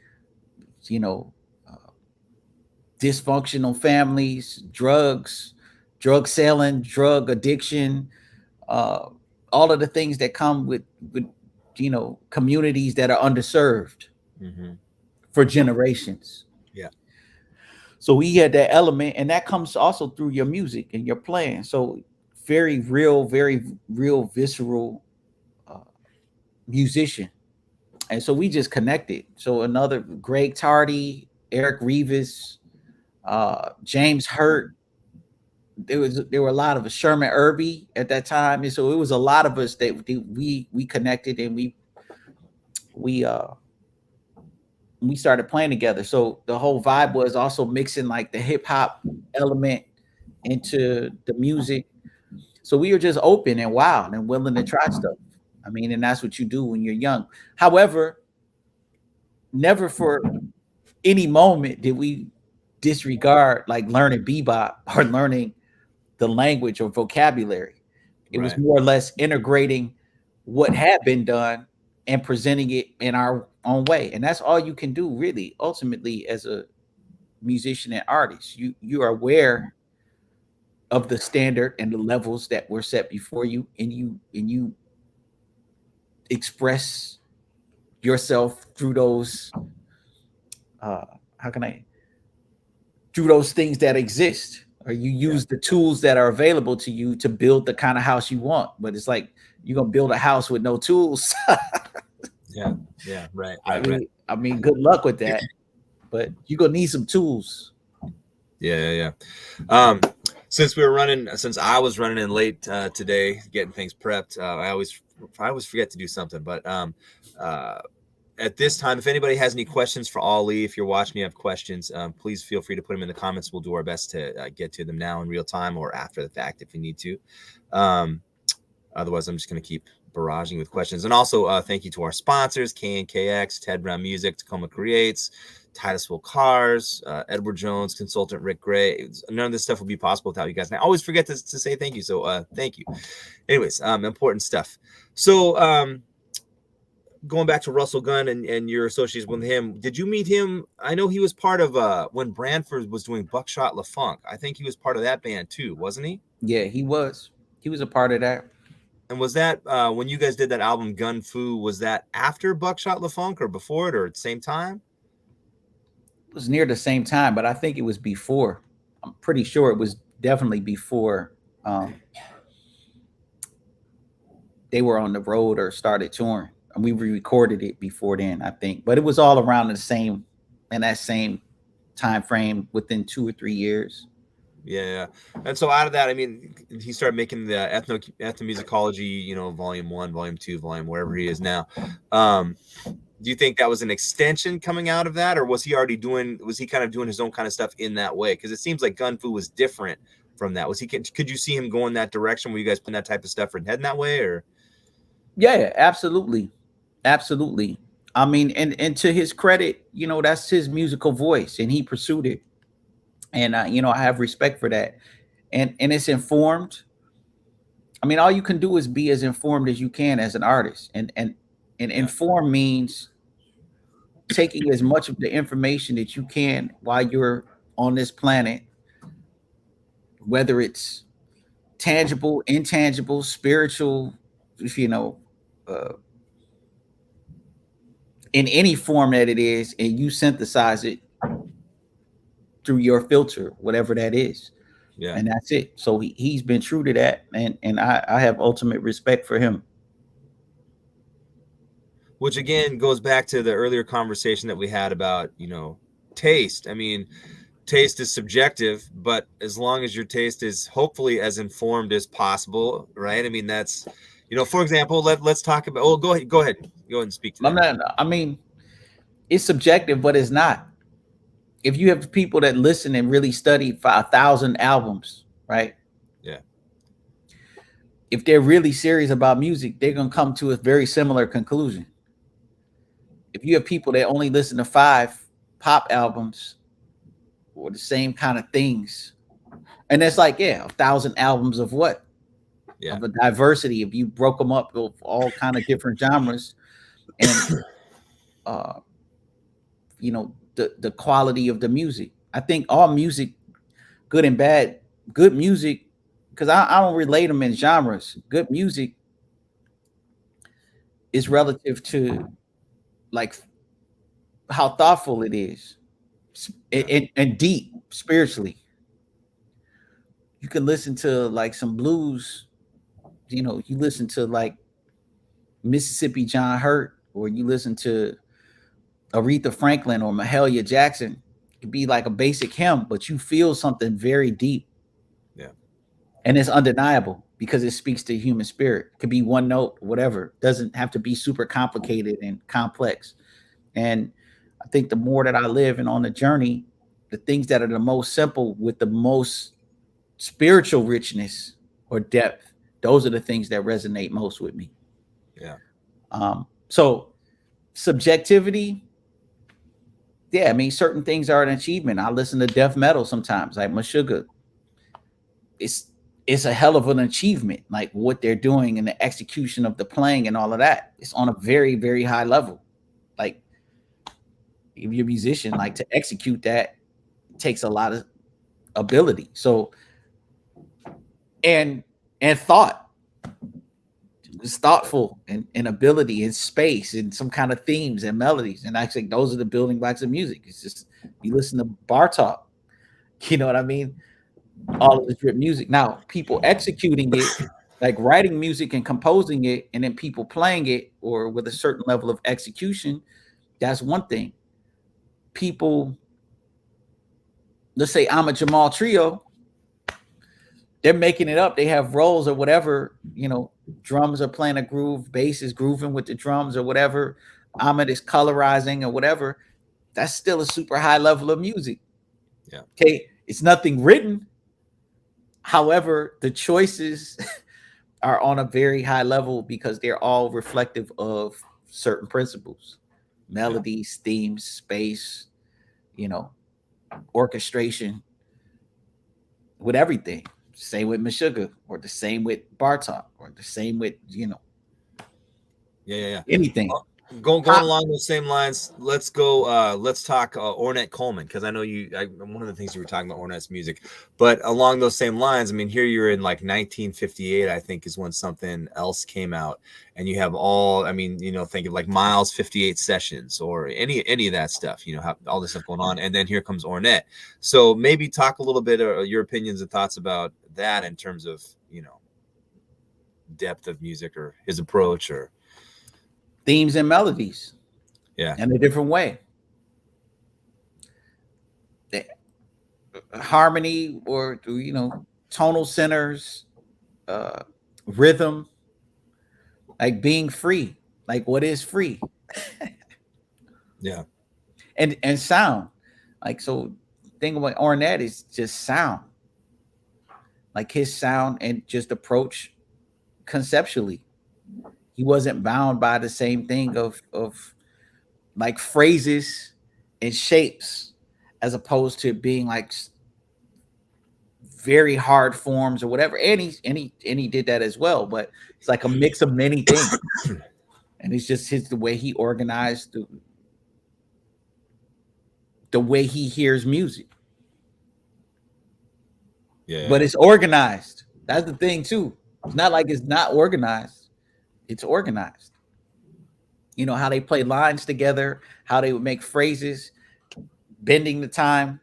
dysfunctional families, drugs, drug selling, drug addiction, all of the things that come with communities that are underserved. for generations. Yeah. So we had that element, and that comes also through your music and your playing. So very real, visceral musician. And so we just connected. So another Greg Tardy, Eric Reeves, James Hurt. There were a lot of us, Sherman Irby at that time, and so it was a lot of us that we connected, and we started playing together. So the whole vibe was also mixing like the hip hop element into the music. So we were just open and wild and willing to try stuff. I mean, and that's what you do when you're young. However, never for any moment did we disregard like learning bebop or learning the language or vocabulary. It was more or less integrating what had been done and presenting it in our own way. And that's all you can do really, ultimately, as a musician and artist. You are aware of the standard and the levels that were set before you, and you express yourself through those through those things that exist, or you use the tools that are available to you to build the kind of house you want. But it's like you're gonna build a house with no tools. Right. I mean, good luck with that, but you're gonna need some tools. Yeah. Since I was running in late today, getting things prepped, I always forget to do something. But at this time, if anybody has any questions for Ali, if you're watching, you have questions, please feel free to put them in the comments. We'll do our best to get to them now in real time or after the fact if you need to. Otherwise, I'm just going to keep barraging with questions. And also, thank you to our sponsors, KNKX, Ted Brown Music, Tacoma Creates, Titusville Cars, Edward Jones, Consultant Rick Gray. None of this stuff would be possible without you guys. And I always forget to say thank you. So thank you. Anyways, important stuff. So going back to Russell Gunn and your associates with him, did you meet him? I know he was part of when Branford was doing Buckshot LaFunk. I think he was part of that band too, wasn't he? Yeah, he was. He was a part of that. And was that when you guys did that album Gun Fu, was that after Buckshot LaFunk or before it or at the same time? It was near the same time, but I think it was before. I'm pretty sure it was definitely before they were on the road or started touring. And we recorded it before then, I think. But it was all around that same time frame, within 2 or 3 years. Yeah. And so out of that, I mean, he started making the ethnomusicology, volume 1, volume 2, volume wherever he is now. Do you think that was an extension coming out of that, or was he kind of doing his own kind of stuff in that way? Because it seems like Gun Fu was different from that. Could you see him going that direction? Were you guys putting that type of stuff and heading that way, or? Yeah, absolutely. I mean, and to his credit, that's his musical voice, and he pursued it. And I have respect for that, and it's informed. I mean, all you can do is be as informed as you can as an artist, and inform means taking as much of the information that you can while you're on this planet, whether it's tangible, intangible, spiritual, in any form that it is, and you synthesize it through your filter, whatever that is. Yeah. And that's it. So he's been true to that, and I have ultimate respect for him. Which again goes back to the earlier conversation that we had about, taste. I mean, taste is subjective, but as long as your taste is hopefully as informed as possible, right? I mean, that's, for example, let's talk about. Oh, go ahead and speak to that. I mean, it's subjective, but it's not. If you have people that listen and really study for 1,000 albums, right? Yeah. If they're really serious about music, they're gonna come to a very similar conclusion. If you have people that only listen to 5 pop albums or the same kind of things, and it's like, 1,000 albums of what? Yeah. Of a diversity. If you broke them up with all kind of different genres, and the quality of the music. I think all music, good and bad, good music, because I don't relate them in genres. Good music is relative to like how thoughtful it is, and deep spiritually. You can listen to like some blues, you know, you listen to like Mississippi John Hurt, or you listen to Aretha Franklin or Mahalia Jackson. It could be like a basic hymn, but you feel something very deep. Yeah. And it's undeniable because it speaks to human spirit. It could be one note, whatever. It doesn't have to be super complicated and complex. And I think the more that I live and on the journey, the things that are the most simple with the most spiritual richness or depth, those are the things that resonate most with me. Yeah. So subjectivity, yeah, I mean, certain things are an achievement. I listen to death metal sometimes, like Meshuggah. It's a hell of an achievement, like what they're doing and the execution of the playing and all of that. It's on a very, very high level. Like, if you're a musician, like to execute that takes a lot of ability. So, and thought. It's thoughtful and ability and space and some kind of themes and melodies. And I think those are the building blocks of music. It's just, you listen to Bartok, you know what I mean? All of the drip music. Now, people executing it, like writing music and composing it, and then people playing it or with a certain level of execution, that's one thing. People, let's say I'm a Jamal Trio, they're making it up. They have roles or whatever, you know, drums are playing a groove, bass is grooving with the drums or whatever. Ahmed is colorizing or whatever. That's still a super high level of music. Yeah. Okay. It's nothing written. However, the choices are on a very high level because they're all reflective of certain principles, melodies, themes, space, you know, orchestration, with everything. Same with Meshuggah, or the same with Bartok, or the same with, you know, anything. Going along those same lines, let's go. Let's talk Ornette Coleman, because I know one of the things you were talking about Ornette's music, but along those same lines, I mean, here you're in like 1958, I think, is when something else came out, and you have all, I mean, you know, think of like Miles' 58 Sessions or any of that stuff, you know, all this stuff going on, and then here comes Ornette. So maybe talk a little bit of your opinions and thoughts about that in terms of, you know, depth of music or his approach or themes and melodies, in a different way. Harmony, or, you know, tonal centers, rhythm, like being free. Like, what is free? Yeah. And sound. Like, so thing about Ornette is just sound. Like his sound and just approach conceptually. He wasn't bound by the same thing of like phrases and shapes, as opposed to being like very hard forms or whatever. And he did that as well, but it's like a mix of many things. And it's just the way he organized the way he hears music. Yeah. But it's organized. That's the thing too. It's not like it's not organized. It's organized. You know, how they play lines together, how they would make phrases, bending the time,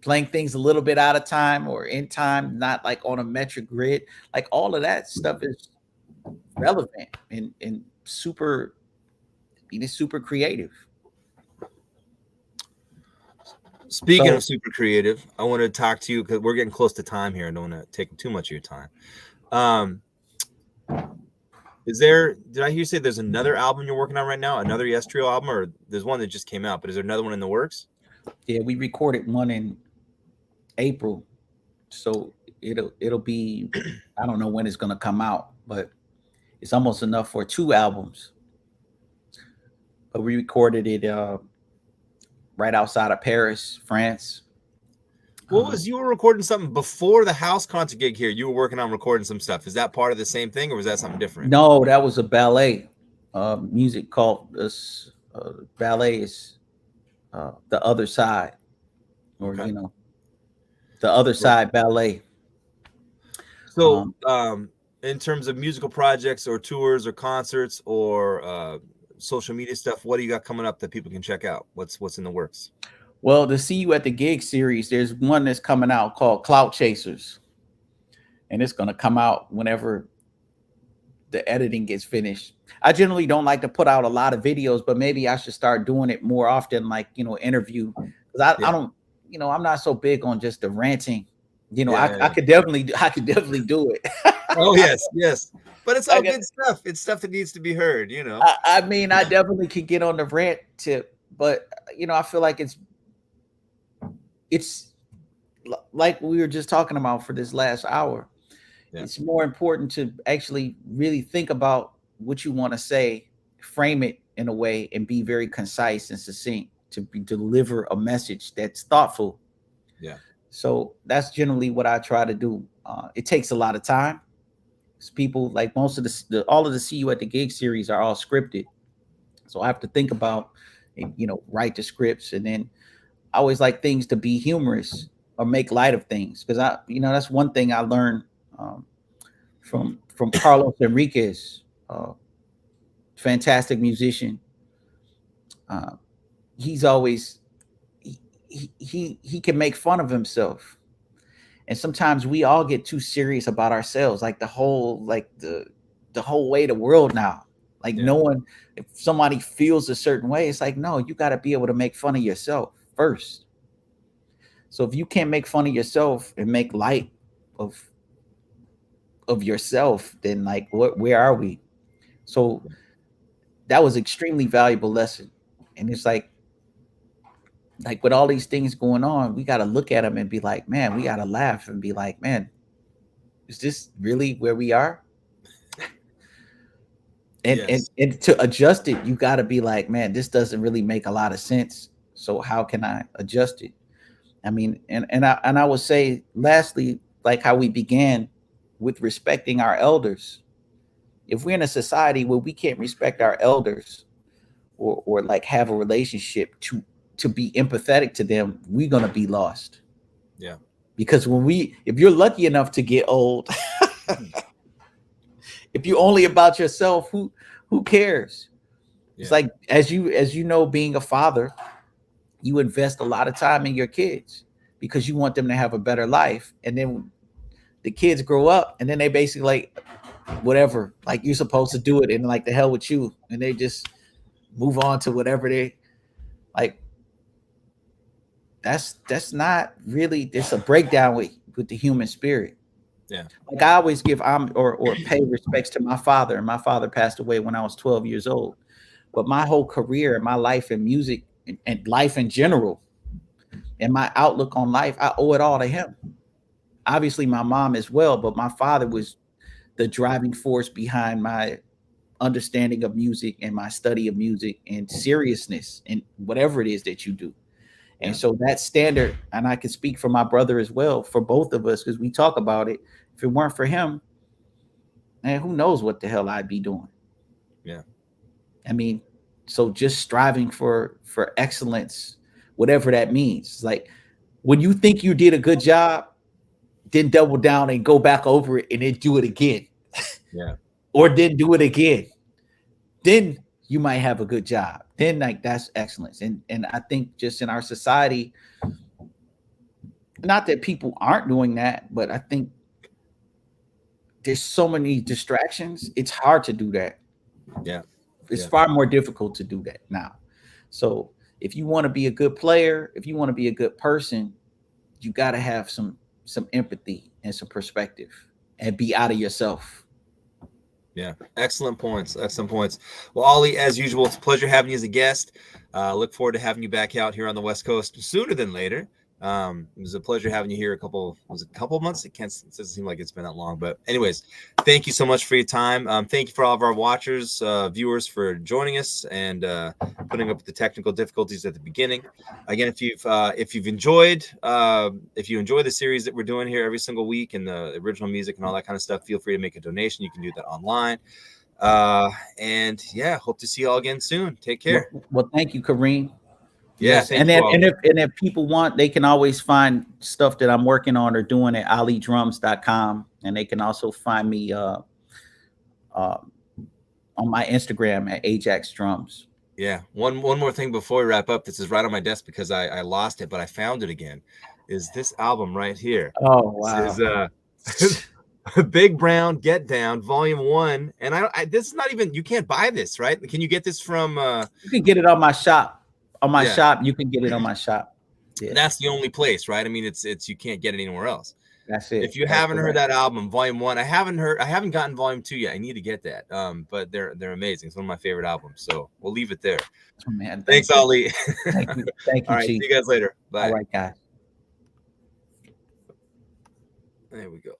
playing things a little bit out of time or in time, not like on a metric grid. Like, all of that stuff is relevant and super, it's super creative. Speaking of super creative, I want to talk to you because we're getting close to time here. I don't want to take too much of your time. Did I hear you say there's another album you're working on right now? Another Yes Trio album, or there's one that just came out, but is there another one in the works? Yeah, we recorded one in April. So it'll be, I don't know when it's gonna come out, but it's almost enough for 2 albums. But we recorded it right outside of Paris, France. What was, you were recording something before the house concert gig here? You were working on recording some stuff. Is that part of the same thing, or was that something different? No, that was a ballet music called this. Ballet is The Other Side, or you know, The Other Side Ballet. So, in terms of musical projects or tours or concerts or social media stuff, what do you got coming up that people can check out? What's in the works? Well, the See You at the Gig series, there's one that's coming out called Clout Chasers. And it's going to come out whenever the editing gets finished. I generally don't like to put out a lot of videos, but maybe I should start doing it more often, like, interview. Because I don't, I'm not so big on just the ranting. I could definitely do it. Oh, yes. But it's all good stuff. It's stuff that needs to be heard, I mean, I definitely could get on the rant tip, but I feel like it's like we were just talking about for this last hour. Yeah. It's more important to actually really think about what you want to say, frame it in a way, and be very concise and succinct to deliver a message that's thoughtful. Yeah. So that's generally what I try to do. It takes a lot of time. People, like most of all of the See You at the Gig series are all scripted. So I have to think about and, write the scripts. And then I always like things to be humorous or make light of things. Because that's one thing I learned from Carlos Enriquez, fantastic musician. He's always, he can make fun of himself. And sometimes we all get too serious about ourselves, like the whole way the world now. Like no one, if somebody feels a certain way, it's like, no, you got to be able to make fun of yourself first. So if you can't make fun of yourself and make light of yourself, then like where are we? So that was extremely valuable lesson. And it's like with all these things going on, we got to look at them and be like, man, we got to laugh and be like, man, is this really where we are? And to adjust it, you got to be like, man, this doesn't really make a lot of sense. So how can I adjust it? I mean, and I would say lastly, like how we began with respecting our elders. If we're in a society where we can't respect our elders or like have a relationship to be empathetic to them, we're going to be lost. Yeah. Because if you're lucky enough to get old, if you're only about yourself, who cares? Yeah. It's like, as you know, being a father, you invest a lot of time in your kids because you want them to have a better life. And then the kids grow up and then they basically like, whatever, like you're supposed to do it. And like, the hell with you. And they just move on to whatever they like. That's not really, it's a breakdown with the human spirit. Yeah. Like I always give or pay respects to my father. And my father passed away when I was 12 years old. But my whole career and my life in music and life in general and my outlook on life, I owe it all to him. Obviously my mom as well, but my father was the driving force behind my understanding of music and my study of music and seriousness and whatever it is that you do. And so that standard, and I can speak for my brother as well, for both of us, because we talk about it. If it weren't for him, man, who knows what the hell I'd be doing? Yeah. I mean, so just striving for excellence, whatever that means. Like when you think you did a good job, then double down and go back over it and then do it again. Yeah. Or then do it again. Then you might have a good job. Then like that's excellence. And I think just in our society, not that people aren't doing that, but I think there's so many distractions. It's hard to do that. Yeah. It's far more difficult to do that now. So if you want to be a good player, if you want to be a good person, you got to have some empathy and some perspective and be out of yourself. Yeah. Excellent points. Well, Ollie, as usual, it's a pleasure having you as a guest. Look forward to having you back out here on the West Coast sooner than later. It was a pleasure having you here a couple months. It doesn't seem like it's been that long, but anyways, thank you so much for your time. Thank you for all of our watchers, viewers for joining us and putting up with the technical difficulties at the beginning. Again, if you enjoy the series that we're doing here every single week and the original music and all that kind of stuff, feel free to make a donation. You can do that online. And yeah, hope to see you all again soon. Take care. Well, thank you, Karriem. Yes, and if people want, they can always find stuff that I'm working on or doing at alidrums.com, and they can also find me on my Instagram at Ajax Drums. Yeah. One more thing before we wrap up. This is right on my desk because I lost it, but I found it again. Is this album right here? Oh wow! This is Big Brown Get Down Volume 1, and this is not even, you can't buy this, right? Can you get this from? You can get it on my shop. On my shop, you can get it on my shop. Yeah. That's the only place, right? I mean, it's you can't get it anywhere else. That's it. If you haven't heard that album, Volume 1, I haven't gotten Volume 2 yet. I need to get that. But they're amazing. It's one of my favorite albums. So we'll leave it there. Oh, man, thanks, Ali. Thank you. All right, Chief. see you guys later. Bye. All right, guys. There we go.